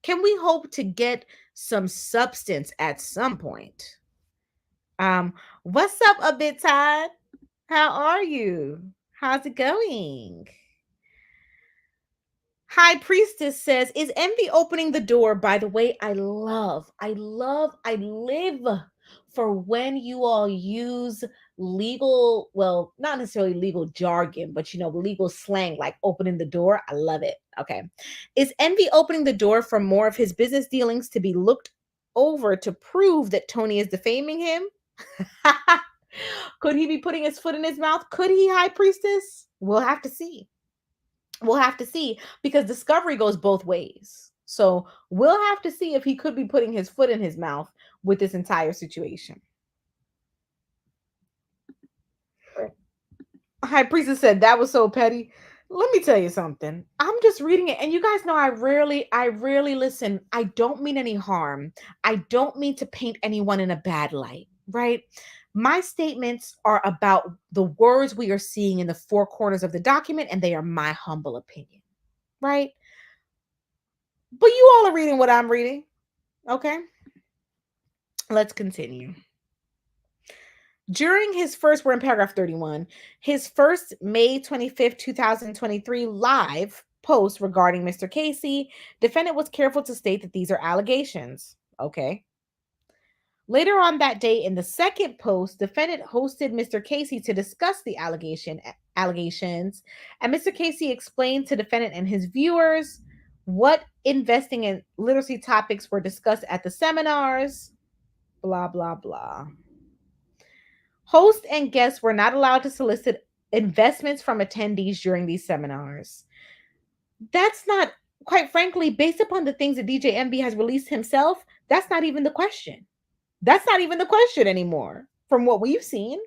Can we hope to get some substance at some point? What's up, a bit Todd? How are you? How's it going? High Priestess says, is envy opening the door? By the way, I live for when you all use legal, well, not necessarily legal jargon, but legal slang like opening the door. I love it. Okay. Is envy opening the door for more of his business dealings to be looked over to prove that Tony is defaming him? Could he be putting his foot in his mouth? Could he, High Priestess? We'll have to see. We'll have to see, because discovery goes both ways. So we'll have to see if he could be putting his foot in his mouth with this entire situation. High Priestess said that was so petty. Let me tell you something. I'm just reading it, and you guys know I rarely listen. I don't mean any harm. I don't mean to paint anyone in a bad light, right? My statements are about the words we are seeing in the four corners of the document, and they are my humble opinion, right? But you all are reading what I'm reading, okay? Let's continue. During his first, we're in paragraph 31, his first May 25th, 2023 live post regarding Mr. Casey, defendant was careful to state that these are allegations, okay? Later on that day, in the second post, defendant hosted Mr. Casey to discuss the allegations, and Mr. Casey explained to defendant and his viewers what investing and literacy topics were discussed at the seminars, blah, blah, blah. Host and guests were not allowed to solicit investments from attendees during these seminars. That's not, quite frankly, based upon the things that DJ MB has released himself, that's not even the question. That's not even the question anymore from what we've seen.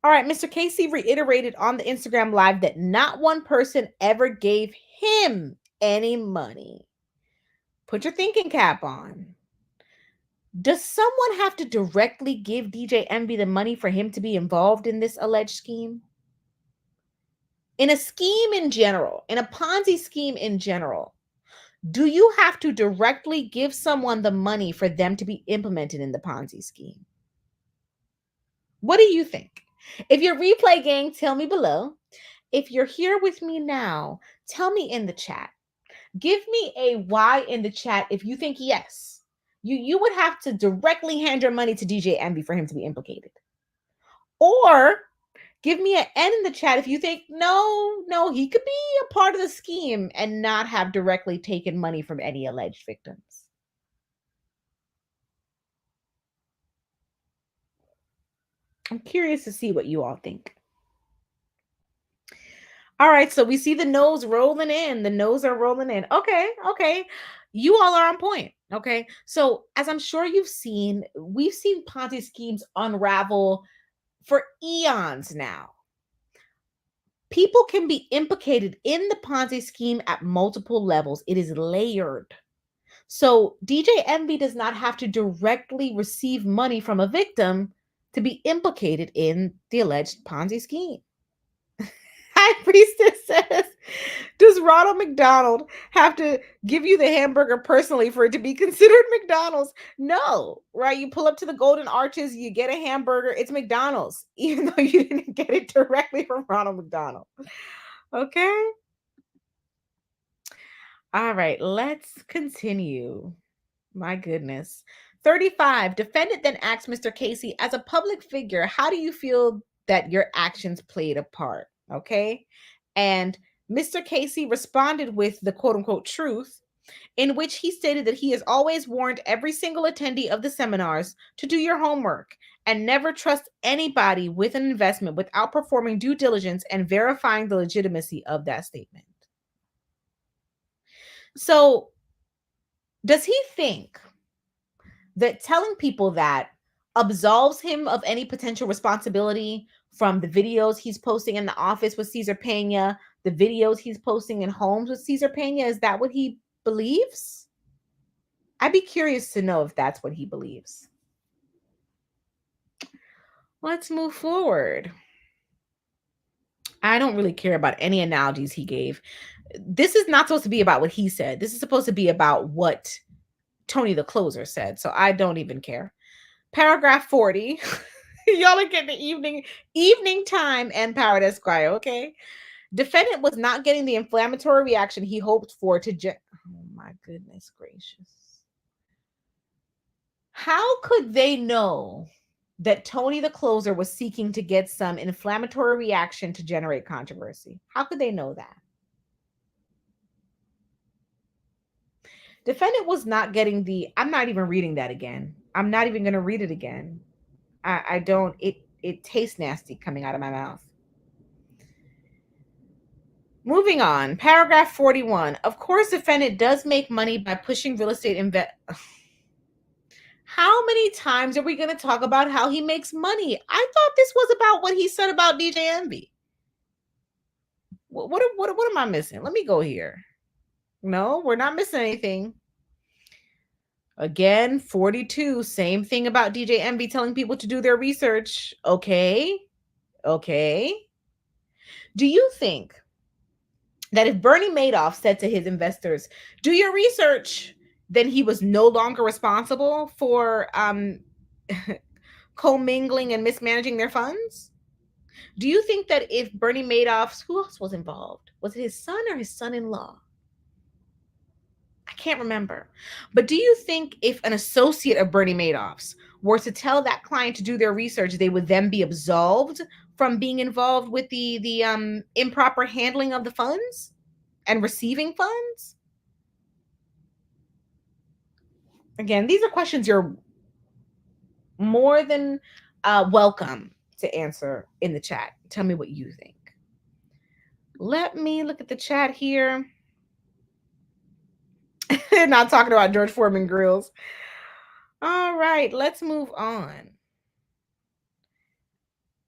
All right, Mr. Casey reiterated on the Instagram Live that not one person ever gave him any money. Put your thinking cap on. Does someone have to directly give DJ MB the money for him to be involved in this alleged scheme? In a scheme in general, in a Ponzi scheme in general, do you have to directly give someone the money for them to be implemented in the Ponzi scheme? What do you think? If you're replay gang, tell me below. If you're here with me now, tell me in the chat. Give me a Y in the chat if you think yes. You would have to directly hand your money to DJ MB for him to be implicated. Or give me an N in the chat if you think, no, he could be a part of the scheme and not have directly taken money from any alleged victims. I'm curious to see what you all think. All right, so we see the no's rolling in. The no's are rolling in. Okay. You all are on point. Okay. So as I'm sure you've seen, we've seen Ponzi schemes unravel for eons now. People can be implicated in the Ponzi scheme at multiple levels. It is layered. So DJ MB does not have to directly receive money from a victim to be implicated in the alleged Ponzi scheme. High Priestess says, does Ronald McDonald have to give you the hamburger personally for it to be considered McDonald's? No, right? You pull up to the Golden Arches, you get a hamburger, it's McDonald's, even though you didn't get it directly from Ronald McDonald. Okay. All right, let's continue. My goodness. 35. Defendant then asked Mr. Casey, as a public figure, how do you feel that your actions played a part? Okay. And Mr. Casey responded with the quote unquote truth, in which he stated that he has always warned every single attendee of the seminars to do your homework and never trust anybody with an investment without performing due diligence and verifying the legitimacy of that statement. So, does he think that telling people that absolves him of any potential responsibility from the videos he's posting in the office with Cesar Pena, the videos he's posting in homes with Cesar Pena? Is that what he believes? I'd be curious to know if that's what he believes. Let's move forward. I don't really care about any analogies he gave. This is not supposed to be about what he said. This is supposed to be about what Tony the Closer said. So I don't even care. Paragraph 40. Y'all are getting the evening time empowered Esquire, okay? Defendant was not getting the inflammatory reaction he hoped for to oh my goodness gracious. How could they know that Tony the Closer was seeking to get some inflammatory reaction to generate controversy? How could they know that? Defendant was not getting the, I'm not even reading that again. I'm not even going to read it again. I don't, it tastes nasty coming out of my mouth. Moving on, paragraph 41. Of course, defendant does make money by pushing real estate How many times are we going to talk about how he makes money? I thought this was about what he said about DJ Envy. What am I missing? Let me go here. No, we're not missing anything. Again, 42, same thing about DJ Envy telling people to do their research. Okay. Do you think that if Bernie Madoff said to his investors, do your research, then he was no longer responsible for commingling and mismanaging their funds? Do you think that if Bernie Madoff's, who else was involved? Was it his son or his son-in-law? I can't remember. But do you think if an associate of Bernie Madoff's were to tell that client to do their research, they would then be absolved from being involved with the improper handling of the funds and receiving funds? Again, these are questions you're more than welcome to answer in the chat. Tell me what you think. Let me look at the chat here. Not talking about George Foreman grills. All right, let's move on.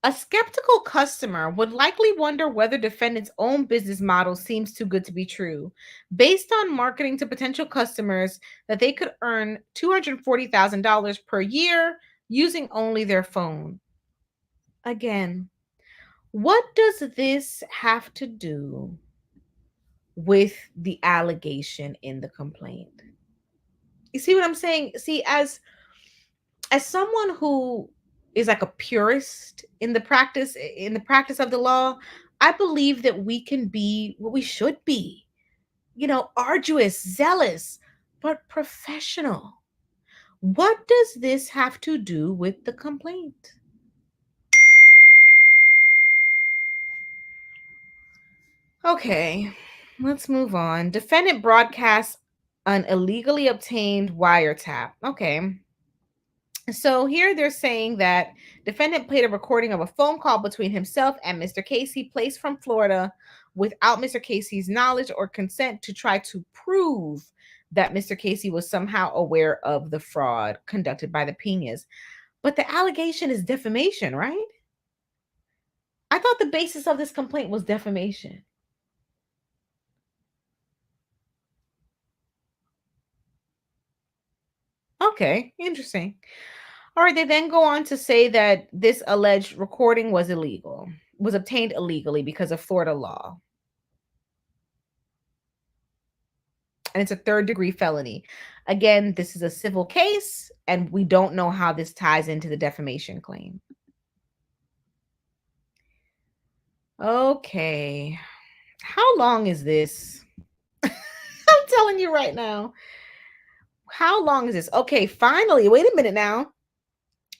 A skeptical customer would likely wonder whether defendant's own business model seems too good to be true, based on marketing to potential customers that they could earn $240,000 per year using only their phone. Again, what does this have to do with the allegation in the complaint? You see what I'm saying? See, as someone who is like a purist in the practice of the law, I believe that we can be what we should be. Arduous, zealous, but professional. What does this have to do with the complaint? Okay, let's move on. Defendant broadcasts an illegally obtained wiretap. Okay. So here they're saying that defendant played a recording of a phone call between himself and Mr. Casey placed from Florida without Mr. Casey's knowledge or consent to try to prove that Mr. Casey was somehow aware of the fraud conducted by the Penas. But the allegation is defamation, right? I thought the basis of this complaint was defamation. Okay, interesting. All right, they then go on to say that this alleged recording was illegal. was obtained illegally because of Florida law. And it's a third-degree felony. Again, this is a civil case, and we don't know how this ties into the defamation claim. Okay. How long is this? I'm telling you right now. How long is this? Okay, finally. Wait a minute now.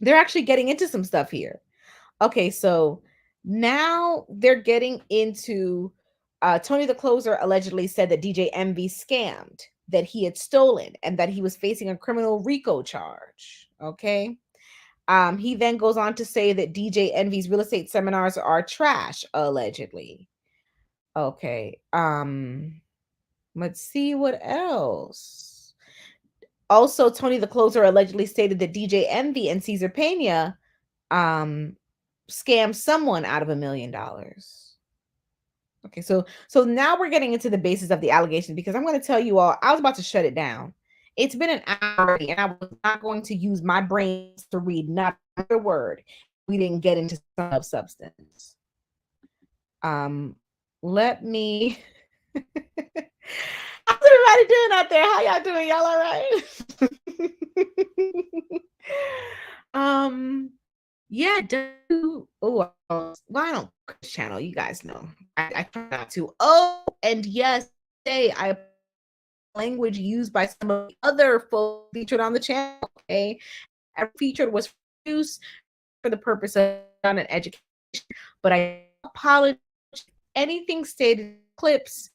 They're actually getting into some stuff here. Okay, so now they're getting into Tony the Closer allegedly said that DJ Envy scammed, that he had stolen, and that he was facing a criminal RICO charge. Okay. He then goes on to say that DJ Envy's real estate seminars are trash, allegedly. Okay. Let's see what else. Also, Tony the Closer allegedly stated that DJ Envy and Cesar Pena scammed someone out of $1 million. Okay, so now we're getting into the basis of the allegation, because I'm going to tell you all, I was about to shut it down. It's been an hour already, and I was not going to use my brains to read not another word. We didn't get into some of substance. Let me. How's everybody doing out there? How y'all doing? Y'all all right? Yeah, well, I don't channel. You guys know. I try not to. Oh, and yes, I language used by some of the other folks featured on the channel. Okay, featured was used for the purpose of an education, but I apologize. Anything stated in clips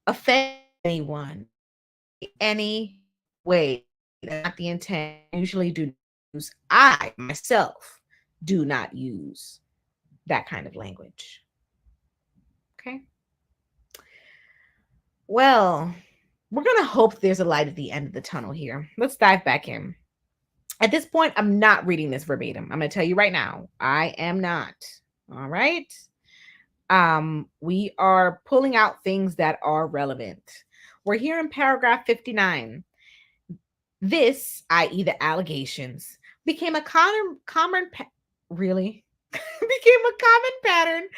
offend anyone any way. Not the intent. I usually do use. I myself do not use that kind of language. Okay. Well, we're gonna hope there's a light at the end of the tunnel here. Let's dive back in. At this point, I'm not reading this verbatim. I'm gonna tell you right now, I am not. All right. We are pulling out things that are relevant. We're here in paragraph 59. This, i.e., the allegations, became a common pattern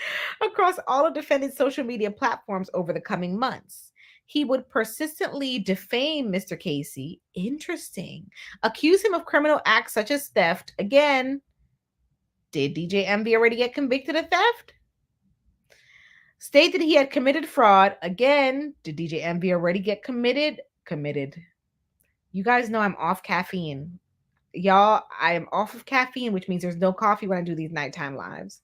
across all of defendant's social media platforms over the coming months. He would persistently defame Mr. Casey. Interesting. Accuse him of criminal acts such as theft. Again, did DJ Envy already get convicted of theft? State that he had committed fraud. Again, did DJ Envy already get committed? You guys know I'm off caffeine. Y'all, I am off of caffeine, which means there's no coffee when I do these nighttime lives.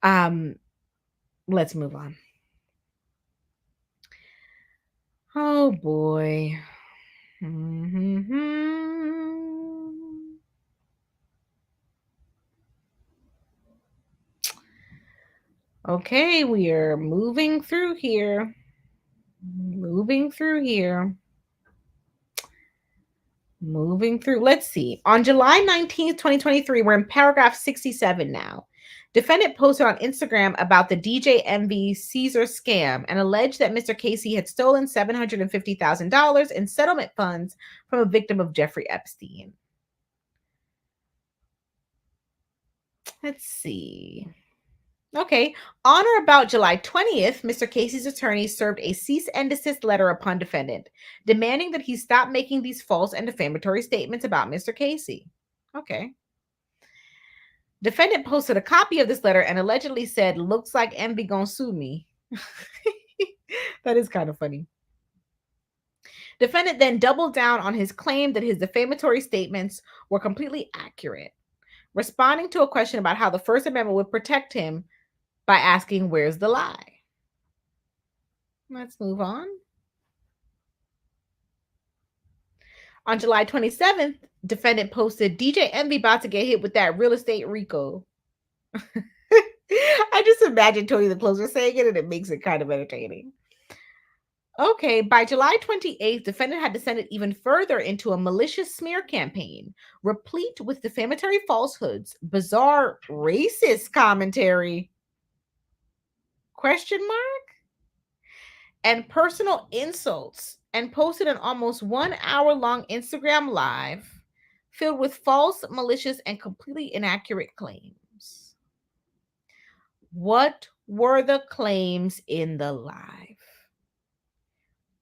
Let's move on. Oh boy. Okay, we are moving through here. Let's see. On July 19th, 2023, we're in paragraph 67 now. Defendant posted on Instagram about the DJ Envy Caesar scam and alleged that Mr. Casey had stolen $750,000 in settlement funds from a victim of Jeffrey Epstein. Let's see. Okay. On or about July 20th, Mr. Casey's attorney served a cease and desist letter upon defendant, demanding that he stop making these false and defamatory statements about Mr. Casey. Okay. Defendant posted a copy of this letter and allegedly said, "Looks like Envy gonna sue me." That is kind of funny. Defendant then doubled down on his claim that his defamatory statements were completely accurate, responding to a question about how the First Amendment would protect him by asking, "Where's the lie?" Let's move on. On July 27th, defendant posted, "DJ Envy about to get hit with that real estate RICO." I just imagine Tony the Closer saying it, and it makes it kind of entertaining. Okay, by July 28th, defendant had descended even further into a malicious smear campaign, replete with defamatory falsehoods, bizarre racist commentary, question mark, and personal insults, and posted an almost 1 hour long Instagram live filled with false, malicious, and completely inaccurate claims. What were the claims in the live?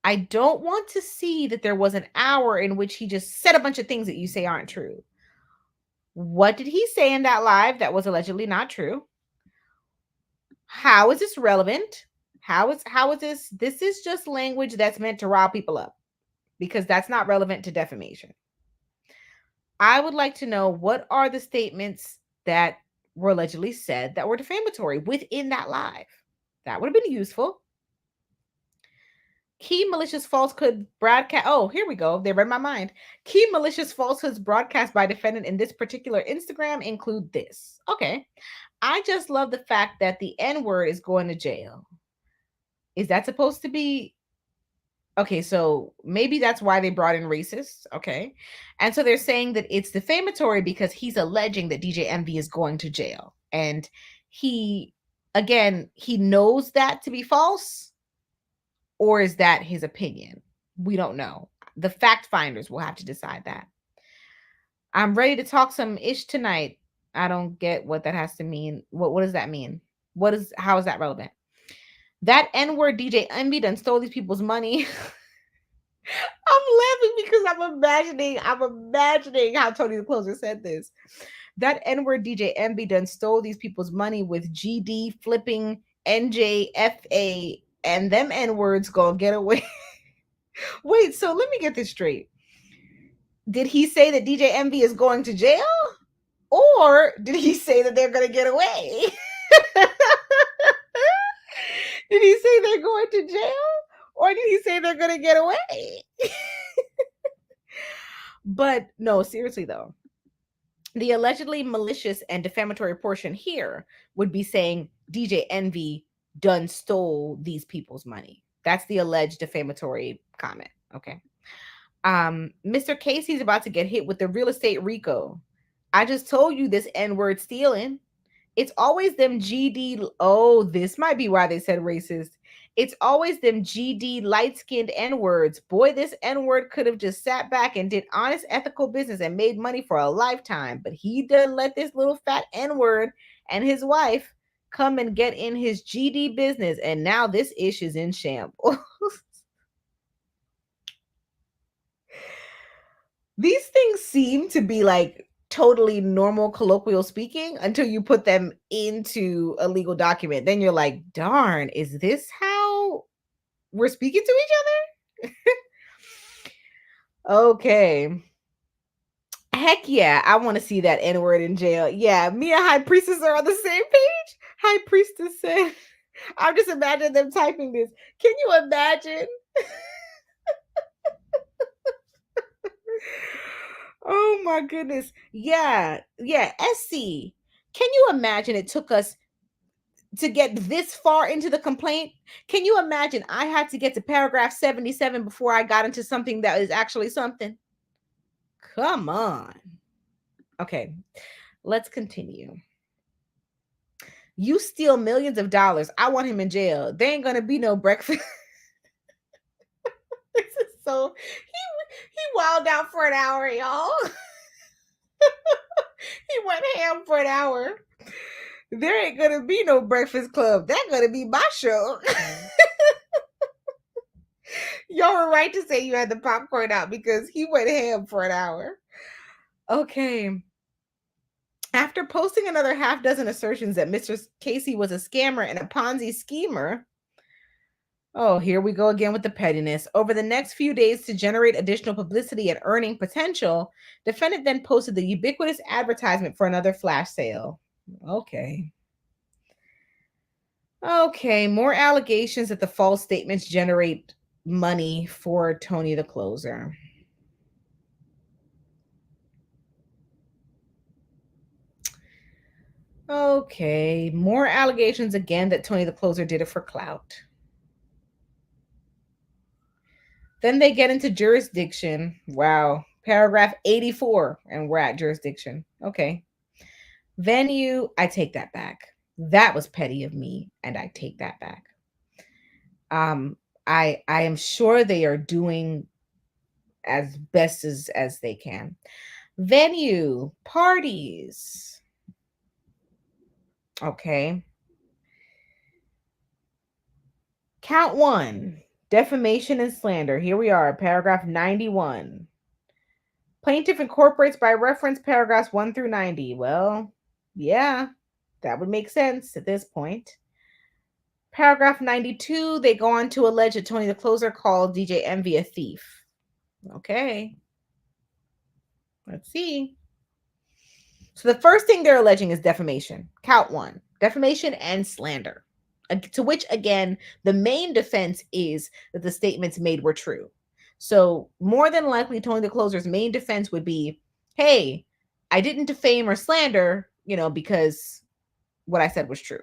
I don't want to see that there was an hour in which he just said a bunch of things that you say aren't true. What did he say in that live that was allegedly not true? How is this relevant? How is this? This is just language that's meant to rile people up, because that's not relevant to defamation. I would like to know, what are the statements that were allegedly said that were defamatory within that live? That would have been useful. Key malicious falsehood broadcast. Oh, here we go. They read my mind. Key malicious falsehoods broadcast by defendant in this particular Instagram include this. Okay. I just love the fact that the N word is going to jail. Is that supposed to be? Okay, so maybe that's why they brought in racists. Okay. And so they're saying that it's defamatory because he's alleging that DJ Envy is going to jail. And he, again, he knows that to be false. Or is that his opinion? We don't know. The fact finders will have to decide that. I'm ready to talk some ish tonight. I don't get what that has to mean. What does that mean? How is that relevant? That N-word DJ Envy done stole these people's money. I'm laughing because I'm imagining how Tony the Closer said this. That N-word DJ Envy done stole these people's money with GD flipping NJFA, and them N-words gonna get away. Wait, so let me get this straight. Did he say that DJ Envy is going to jail? Or did he say that they're going to get away? Did he say they're going to jail? Or did he say they're going to get away? But no, seriously though. The allegedly malicious and defamatory portion here would be saying DJ Envy done stole these people's money. That's the alleged defamatory comment. Okay. Mr. Casey's about to get hit with the real estate RICO. I just told you this N-word stealing. It's always them GD. Oh, this might be why they said racist. It's always them GD light-skinned N-words. Boy, this N-word could have just sat back and did honest, ethical business and made money for a lifetime. But he doesn't let this little fat N-word and his wife come and get in his GD business. And now this ish is in shambles. These things seem to be like totally normal colloquial speaking until you put them into a legal document. Then you're like, darn, is this how we're speaking to each other? Okay. Heck yeah, I want to see that N-word in jail. Yeah, me and High Priestess are on the same page. High Priestess said, I'm just imagining them typing this. Can you imagine? Oh my goodness. Yeah. SC. Can you imagine it took us to get this far into the complaint? Can you imagine I had to get to paragraph 77 before I got into something that is actually something? Come on. Okay. Let's continue. You steal millions of dollars. I want him in jail. There ain't gonna be no breakfast. This is so he wilded out for an hour, y'all. He went ham for an hour. There ain't gonna be no Breakfast Club. That's gonna be my show. Y'all were right to say you had the popcorn out because he went ham for an hour. Okay. After posting another half dozen assertions that Mr. Casey was a scammer and a Ponzi schemer. Oh, here we go again with the pettiness. Over the next few days to generate additional publicity and earning potential, defendant then posted the ubiquitous advertisement for another flash sale. Okay. More allegations that the false statements generate money for Tony the Closer. Okay, more allegations again that Tony the Closer did it for clout. Then they get into jurisdiction. Wow. Paragraph 84, and we're at jurisdiction. Okay. Venue, I take that back. That was petty of me, and I take that back. I am sure they are doing as best as they can. Venue, parties. Okay. Count 1, defamation and slander. Here we are, paragraph 91. Plaintiff incorporates by reference paragraphs 1 through 90. Well, yeah, that would make sense at this point. Paragraph 92, they go on to allege that Tony the Closer called DJ Envy a thief. Okay. Let's see. So the first thing they're alleging is defamation. Count 1, defamation and slander. To which, again, the main defense is that the statements made were true. So more than likely, Tony the Closer's main defense would be, hey, I didn't defame or slander, because what I said was true.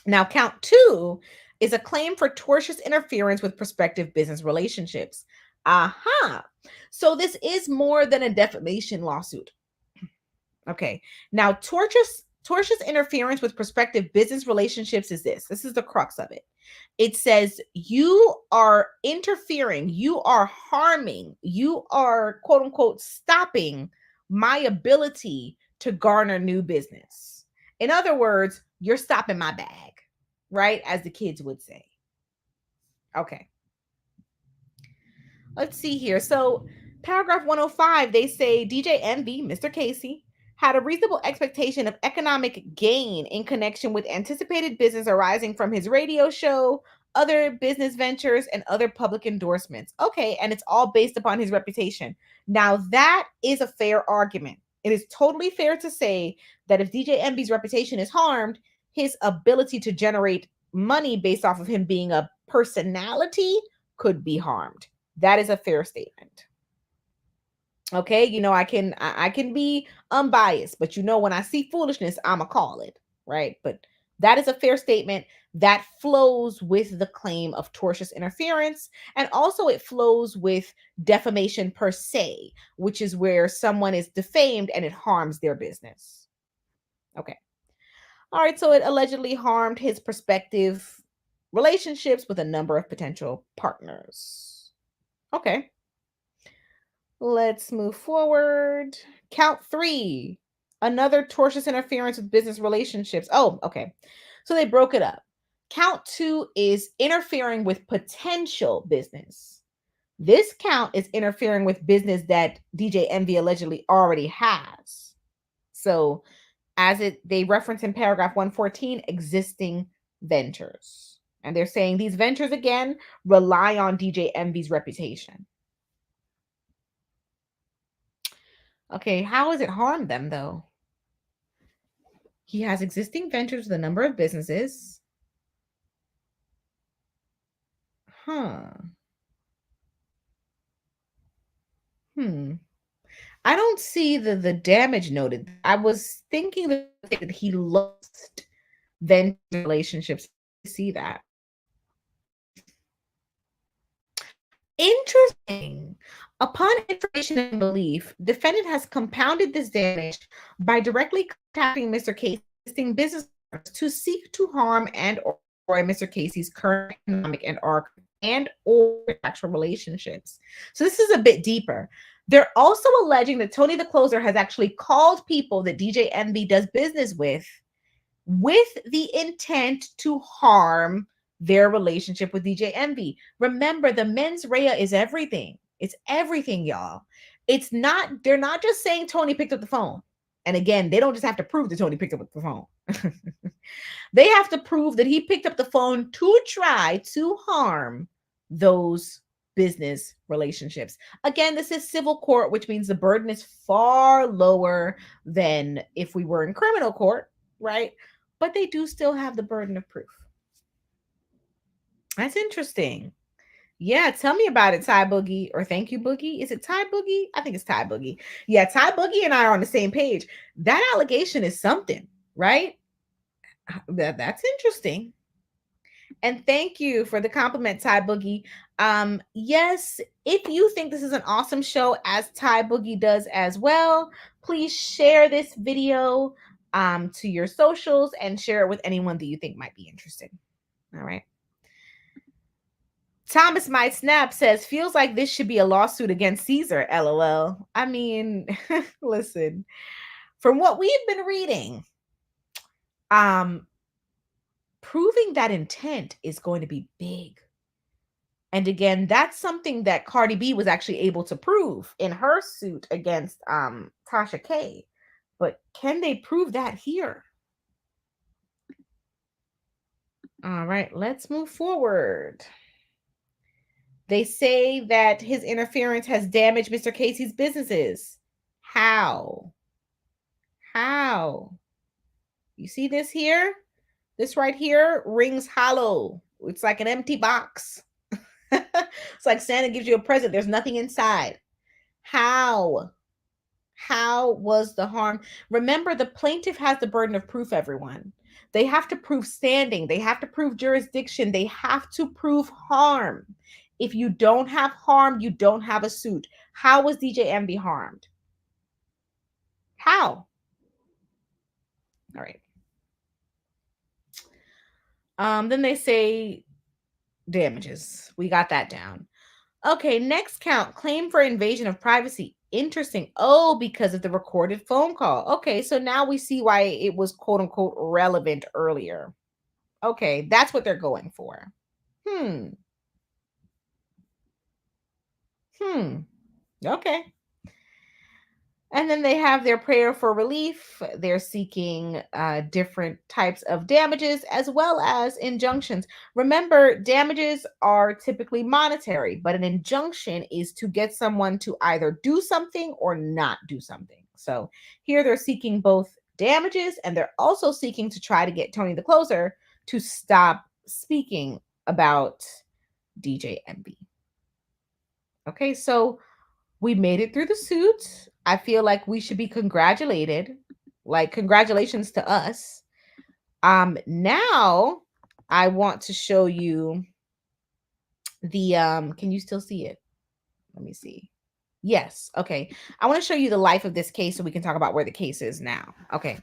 Now, count 2 is a claim for tortious interference with prospective business relationships. Aha. So this is more than a defamation lawsuit. Okay. Now, tortious interference with prospective business relationships is this. This is the crux of it. It says you are interfering, you are harming, you are quote unquote stopping my ability to garner new business. In other words, you're stopping my bag, right? As the kids would say. Okay. Let's see here. So paragraph 105, they say DJ Envy, Mr. Casey, had a reasonable expectation of economic gain in connection with anticipated business arising from his radio show, other business ventures, and other public endorsements. Okay, and it's all based upon his reputation. Now, that is a fair argument. It is totally fair to say that if DJ Envy's reputation is harmed, his ability to generate money based off of him being a personality could be harmed. That is a fair statement. Okay, I can be unbiased, but when I see foolishness, I'ma call it, right? But that is a fair statement that flows with the claim of tortious interference, and also it flows with defamation per se, which is where someone is defamed and it harms their business. Okay. All right, so it allegedly harmed his prospective relationships with a number of potential partners. Okay. Let's move forward. Count 3, another tortious interference with business relationships. Oh, okay. So they broke it up. Count 2 is interfering with potential business. This count is interfering with business that DJ Envy allegedly already has. So they reference in paragraph 114, existing ventures. And they're saying these ventures, again, rely on DJ Envy's reputation. Okay, how has it harmed them, though? He has existing ventures with a number of businesses. I don't see the damage noted. I was thinking that he lost venture relationships. I see that. Interesting. Upon information and belief, defendant has compounded this damage by directly contacting Mr. Casey's existing business to seek to harm and or Mr. Casey's current economic and or actual relationships. So this is a bit deeper. They're also alleging that Tony the Closer has actually called people that DJ Envy does business with the intent to harm their relationship with DJ Envy. Remember, the mens rea is everything. It's everything, y'all. They're not just saying Tony picked up the phone. And again, they don't just have to prove that Tony picked up the phone. They have to prove that he picked up the phone to try to harm those business relationships. Again, this is civil court, which means the burden is far lower than if we were in criminal court, right? But they do still have the burden of proof. That's interesting. Yeah, tell me about it, Ty Boogie, or thank you, Boogie. Is it Ty Boogie? I think it's Ty Boogie. Yeah, Ty Boogie and I are on the same page. That allegation is something, right? That's interesting. And thank you for the compliment, Ty Boogie. Yes, if you think this is an awesome show, as Ty Boogie does as well, please share this video to your socials and share it with anyone that you think might be interested. All right. Thomas Might Snap says, feels like this should be a lawsuit against Caesar, LOL. I mean, listen, from what we've been reading, proving that intent is going to be big. And again, that's something that Cardi B was actually able to prove in her suit against Tasha K. But can they prove that here? All right, let's move forward. They say that his interference has damaged Mr. Casey's businesses. How? How? You see this here? This right here rings hollow. It's like an empty box. It's like Santa gives you a present. There's nothing inside. How? How was the harm? Remember, the plaintiff has the burden of proof, everyone. They have to prove standing. They have to prove jurisdiction. They have to prove harm. If you don't have harm, you don't have a suit. How was DJ Envy harmed? How? All right. Then they say damages. We got that down. Okay, next count, claim for invasion of privacy. Interesting. Oh, because of the recorded phone call. Okay, so now we see why it was quote unquote relevant earlier. Okay, that's what they're going for. Okay. And then they have their prayer for relief. They're seeking different types of damages as well as injunctions. Remember, damages are typically monetary, but an injunction is to get someone to either do something or not do something. So here they're seeking both damages and they're also seeking to try to get Tony the Closer to stop speaking about DJ Envy. Okay, so we made it through the suit. I feel like we should be congratulated. Like, congratulations to us. Now I want to show you the can you still see it? Let me see. Yes. Okay. I want to show you the life of this case so we can talk about where the case is now. Okay.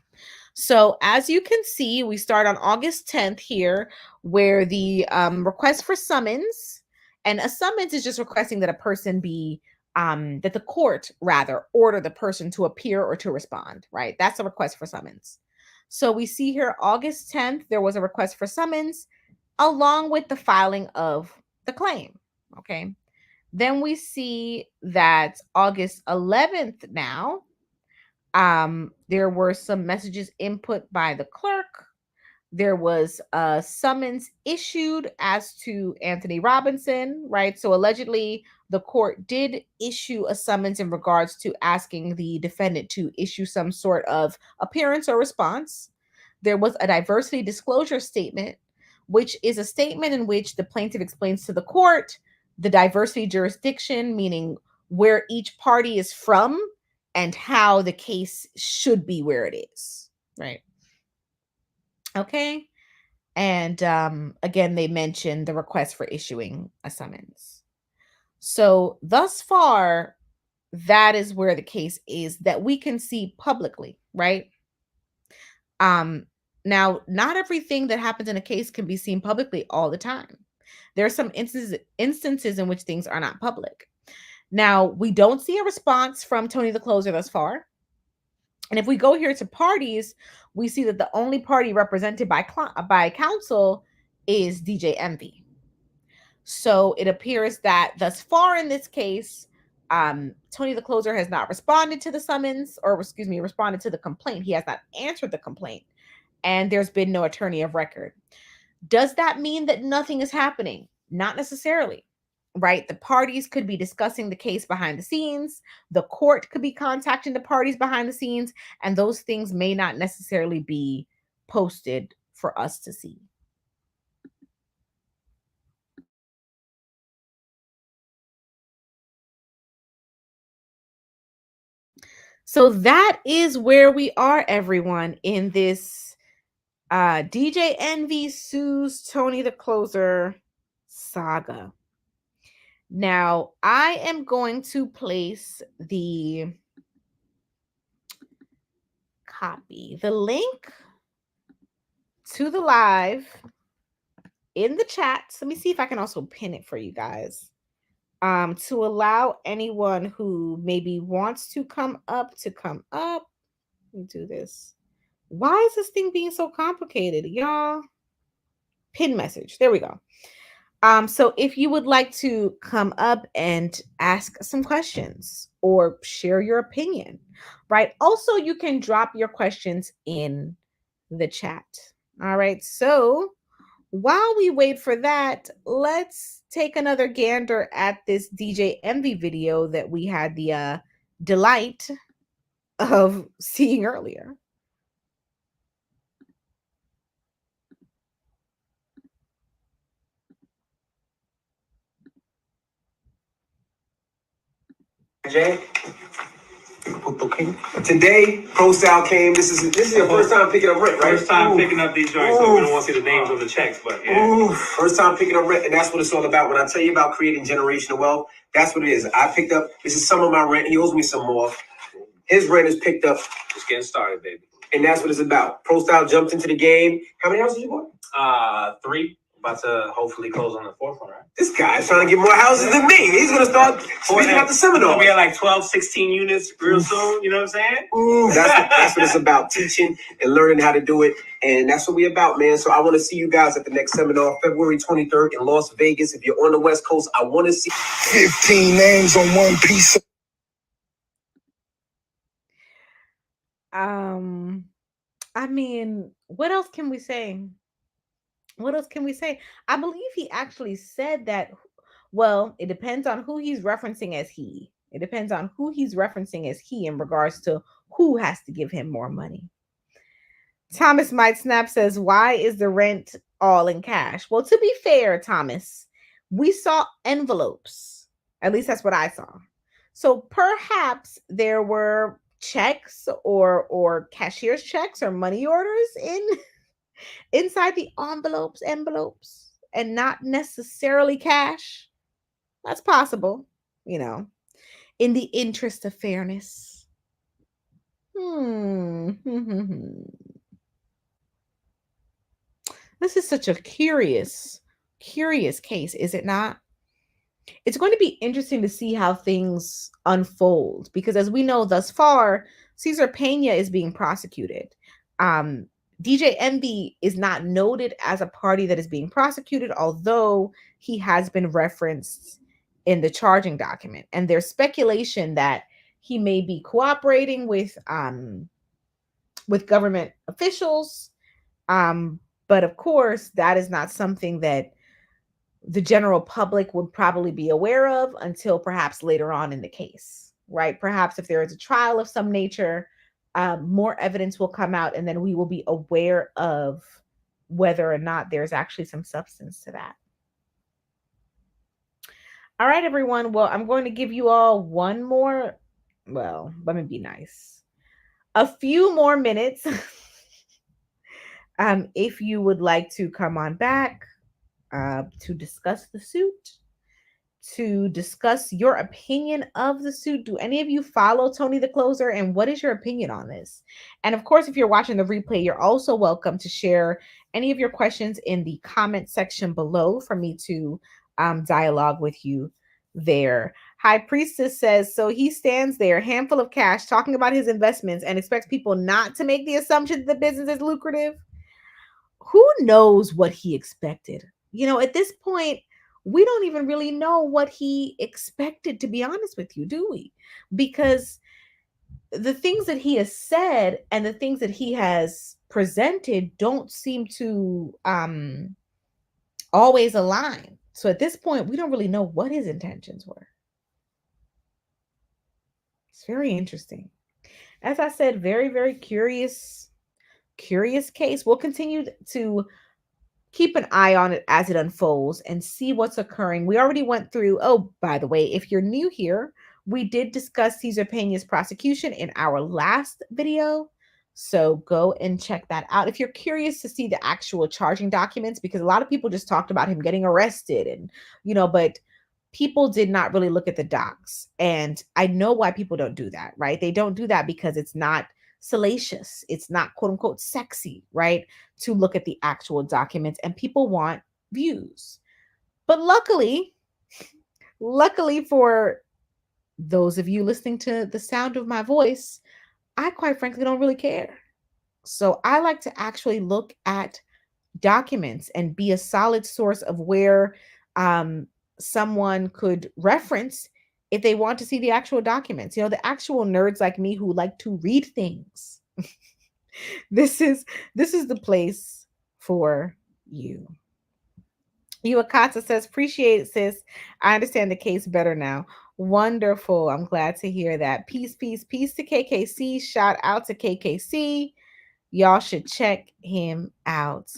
So as you can see, we start on August 10th here, where the request for summons, and a summons is just requesting that a person be that the court rather order the person to appear or to respond, right? That's a request for summons. So we see here August 10th, there was a request for summons along with the filing of the claim. Okay. Then we see that August 11th now, there were some messages input by the clerk. There was a summons issued as to Anthony Robinson, right? So allegedly, the court did issue a summons in regards to asking the defendant to issue some sort of appearance or response. There was a diversity disclosure statement, which is a statement in which the plaintiff explains to the court the diversity jurisdiction, meaning where each party is from and how the case should be where it is, right? Okay. And again, they mentioned the request for issuing a summons. So thus far, that is where the case is that we can see publicly, right? Now, not everything that happens in a case can be seen publicly all the time. There are some instances in which things are not public. Now, we don't see a response from Tony the Closer thus far. And if we go here to parties, we see that the only party represented by counsel is DJ Envy. So it appears that thus far in this case, Tony the Closer has not responded to the summons, or excuse me, responded to the complaint. He has not answered the complaint, and there's been no attorney of record. Does that mean that nothing is happening? Not necessarily. Right? The parties could be discussing the case behind the scenes. The court could be contacting the parties behind the scenes, and those things may not necessarily be posted for us to see. So that is where we are, everyone, in this DJ Envy sues Tony the Closer saga. Now, I am going to place the link to the live in the chat. Let me see if I can also pin it for you guys. To allow anyone who maybe wants to come up to come up. Let me do this. Why is this thing being so complicated, y'all? pin message. There we go. So if you would like to come up and ask some questions or share your opinion, right? Also, you can drop your questions in the chat. All right. So while we wait for that, let's take another gander at this DJ Envy video that we had the delight of seeing earlier. Jay. Today, Pro Style came. This is your first time picking up rent, right? First time picking up these joints, so we don't want to see the names on the checks, but yeah. First time picking up rent, and that's what it's all about. When I tell you about creating generational wealth, that's what it is. I picked up, this is some of my rent. He owes me some more. His rent is picked up. Just getting started, baby. And that's what it's about. Pro Style jumped into the game. How many houses you bought? 3. About to hopefully close on the 4th one, right? This guy's trying to get more houses than me. He's going to start speaking about the seminar. We have like 12, 16 units real soon. You know what I'm saying? That's what it's about. Teaching and learning how to do it. And that's what we're about, man. So I want to see you guys at the next seminar, February 23rd in Las Vegas. If you're on the West Coast, I want to see 15 names on one piece of I mean, what else can we say? What else can we say? I believe he actually said that, well, it depends on who he's referencing as he. It depends on who he's referencing as he in regards to who has to give him more money. Thomas Might Snap says, why is the rent all in cash? Well, to be fair, Thomas, we saw envelopes. At least that's what I saw. So perhaps there were checks or cashier's checks or money orders inside the envelopes and not necessarily cash. That's possible, you know, in the interest of fairness. This is such a curious case, is it not? It's going to be interesting to see how things unfold because, as we know thus far, Cesar Pena is being prosecuted. DJ Envy is not noted as a party that is being prosecuted, although he has been referenced in the charging document. And there's speculation that he may be cooperating with government officials. But of course, that is not something that the general public would probably be aware of until perhaps later on in the case, right? Perhaps if there is a trial of some nature, more evidence will come out, and then we will be aware of whether or not there's actually some substance to that. All right, everyone. Well, I'm going to give you all one more. Well, let me be nice. A few more minutes. If you would like to come on back to discuss the suit, to discuss your opinion of the suit. Do any of you follow Tony the Closer? And what is your opinion on this? And of course, if you're watching the replay, you're also welcome to share any of your questions in the comment section below for me to dialogue with you there. High Priestess says, so he stands there, handful of cash, talking about his investments and expects people not to make the assumption that the business is lucrative. Who knows what he expected? You know, at this point, we don't even really know what he expected, to be honest with you, do we? Because the things that he has said and the things that he has presented don't seem to always align. So at this point, we don't really know what his intentions were. It's very interesting. As I said, very, very curious case. We'll continue to keep an eye on it as it unfolds and see what's occurring. We already went through, oh, by the way, if you're new here, we did discuss Cesar Pena's prosecution in our last video. So go and check that out. If you're curious to see the actual charging documents, because a lot of people just talked about him getting arrested and, but people did not really look at the docs. And I know why people don't do that, right? They don't do that because it's not salacious. It's not quote unquote sexy, right? To look at the actual documents, and people want views. But luckily for those of you listening to the sound of my voice, I quite frankly don't really care. So I like to actually look at documents and be a solid source of where someone could reference if they want to see the actual documents. The actual nerds like me who like to read things. this is the place for you. Akata says, appreciate it, sis. I understand the case better now. Wonderful. I'm glad to hear that. Peace, peace, peace to KKC. Shout out to KKC. Y'all should check him out.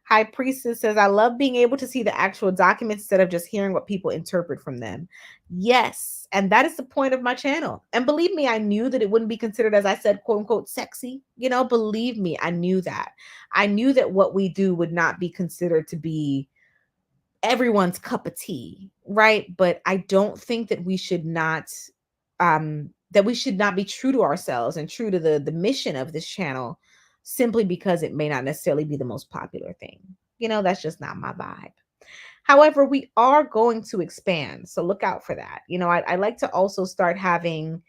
High Priestess says, I love being able to see the actual documents instead of just hearing what people interpret from them. Yes. And that is the point of my channel. And believe me, I knew that it wouldn't be considered, as I said, quote unquote, sexy. Believe me, I knew that. I knew that what we do would not be considered to be everyone's cup of tea, right? But I don't think that we should not be true to ourselves and true to the mission of this channel simply because it may not necessarily be the most popular thing. That's just not my vibe. However, we are going to expand, so look out for that. I like to also start having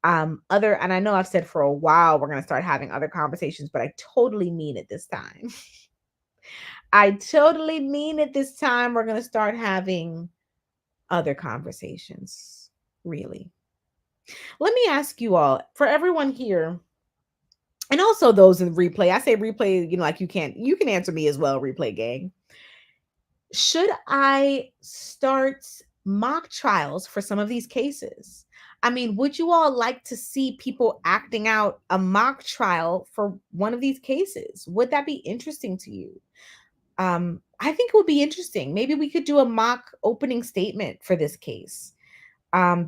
other, and I know I've said for a while we're going to start having other conversations, but I totally mean it this time. I totally mean it this time. We're going to start having other conversations, really. Let me ask you all, for everyone here, and also those in replay, I say replay, like you can answer me as well, replay gang. Should I start mock trials for some of these cases? I mean, would you all like to see people acting out a mock trial for one of these cases? Would that be interesting to you? I think it would be interesting. Maybe we could do a mock opening statement for this case,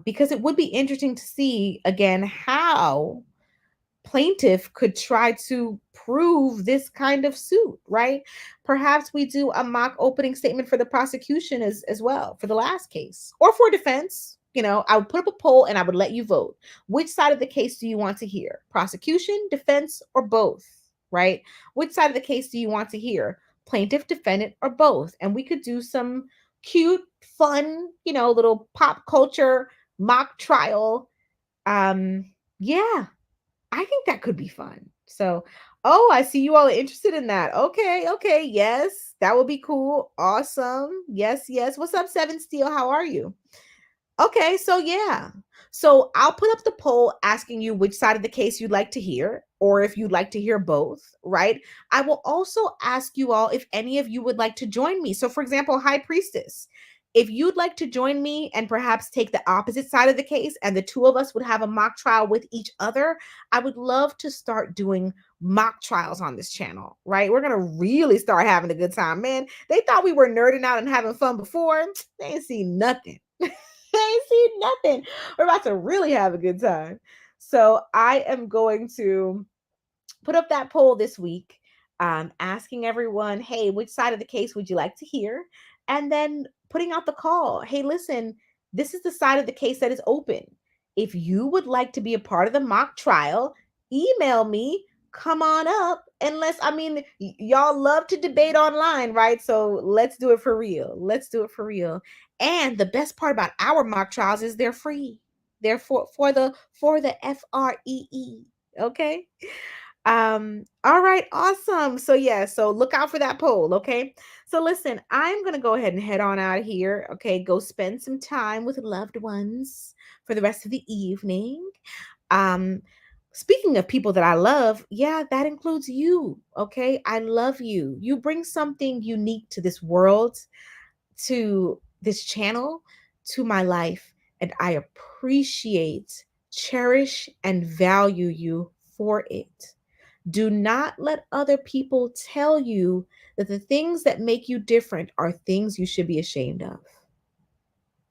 because it would be interesting to see, again, how plaintiff could try to prove this kind of suit, right? Perhaps we do a mock opening statement for the prosecution as well for the last case, or for defense. I would put up a poll and I would let you vote. Which side of the case do you want to hear? Prosecution, defense, or both, right? Which side of the case do you want to hear? Plaintiff, defendant, or both? And we could do some cute, fun, little pop culture mock trial. Yeah, I think that could be fun. So, I see you all are interested in that. Okay. Yes, that would be cool. Awesome. Yes. What's up, Seven Steel? How are you? Okay, so yeah. So I'll put up the poll asking you which side of the case you'd like to hear, or if you'd like to hear both, right? I will also ask you all if any of you would like to join me. So, for example, High Priestess, if you'd like to join me and perhaps take the opposite side of the case, and the two of us would have a mock trial with each other, I would love to start doing mock trials on this channel, right? We're going to really start having a good time, man. They thought we were nerding out and having fun before. They ain't seen nothing. I ain't seen nothing. We're about to really have a good time. So I am going to put up that poll this week, asking everyone, hey, which side of the case would you like to hear? And then putting out the call. Hey, listen, this is the side of the case that is open. If you would like to be a part of the mock trial, email me. Come on up. Y'all love to debate online, right? So let's do it for real. And the best part about our mock trials is they're free. They're for the FREE. Okay. All right, awesome. So look out for that poll, okay? So listen, I'm gonna go ahead and head on out of here. Okay, go spend some time with loved ones for the rest of the evening. Speaking of people that I love, yeah, that includes you. Okay, I love you. You bring something unique to this world, to this channel, to my life, and I appreciate, cherish, and value you for it. Do not let other people tell you that the things that make you different are things you should be ashamed of.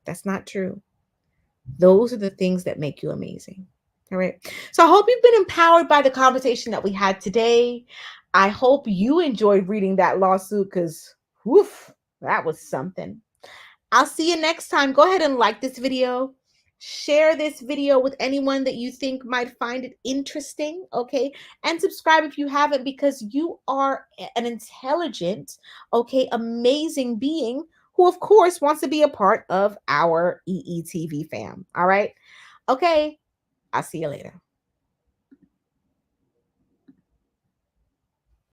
That's not true. Those are the things that make you amazing. All right. So I hope you've been empowered by the conversation that we had today. I hope you enjoyed reading that lawsuit, because woof, that was something. I'll see you next time. Go ahead and like this video. Share this video with anyone that you think might find it interesting, okay? And subscribe if you haven't, because you are an intelligent, okay, amazing being who, of course, wants to be a part of our EETV fam, all right? Okay, I'll see you later.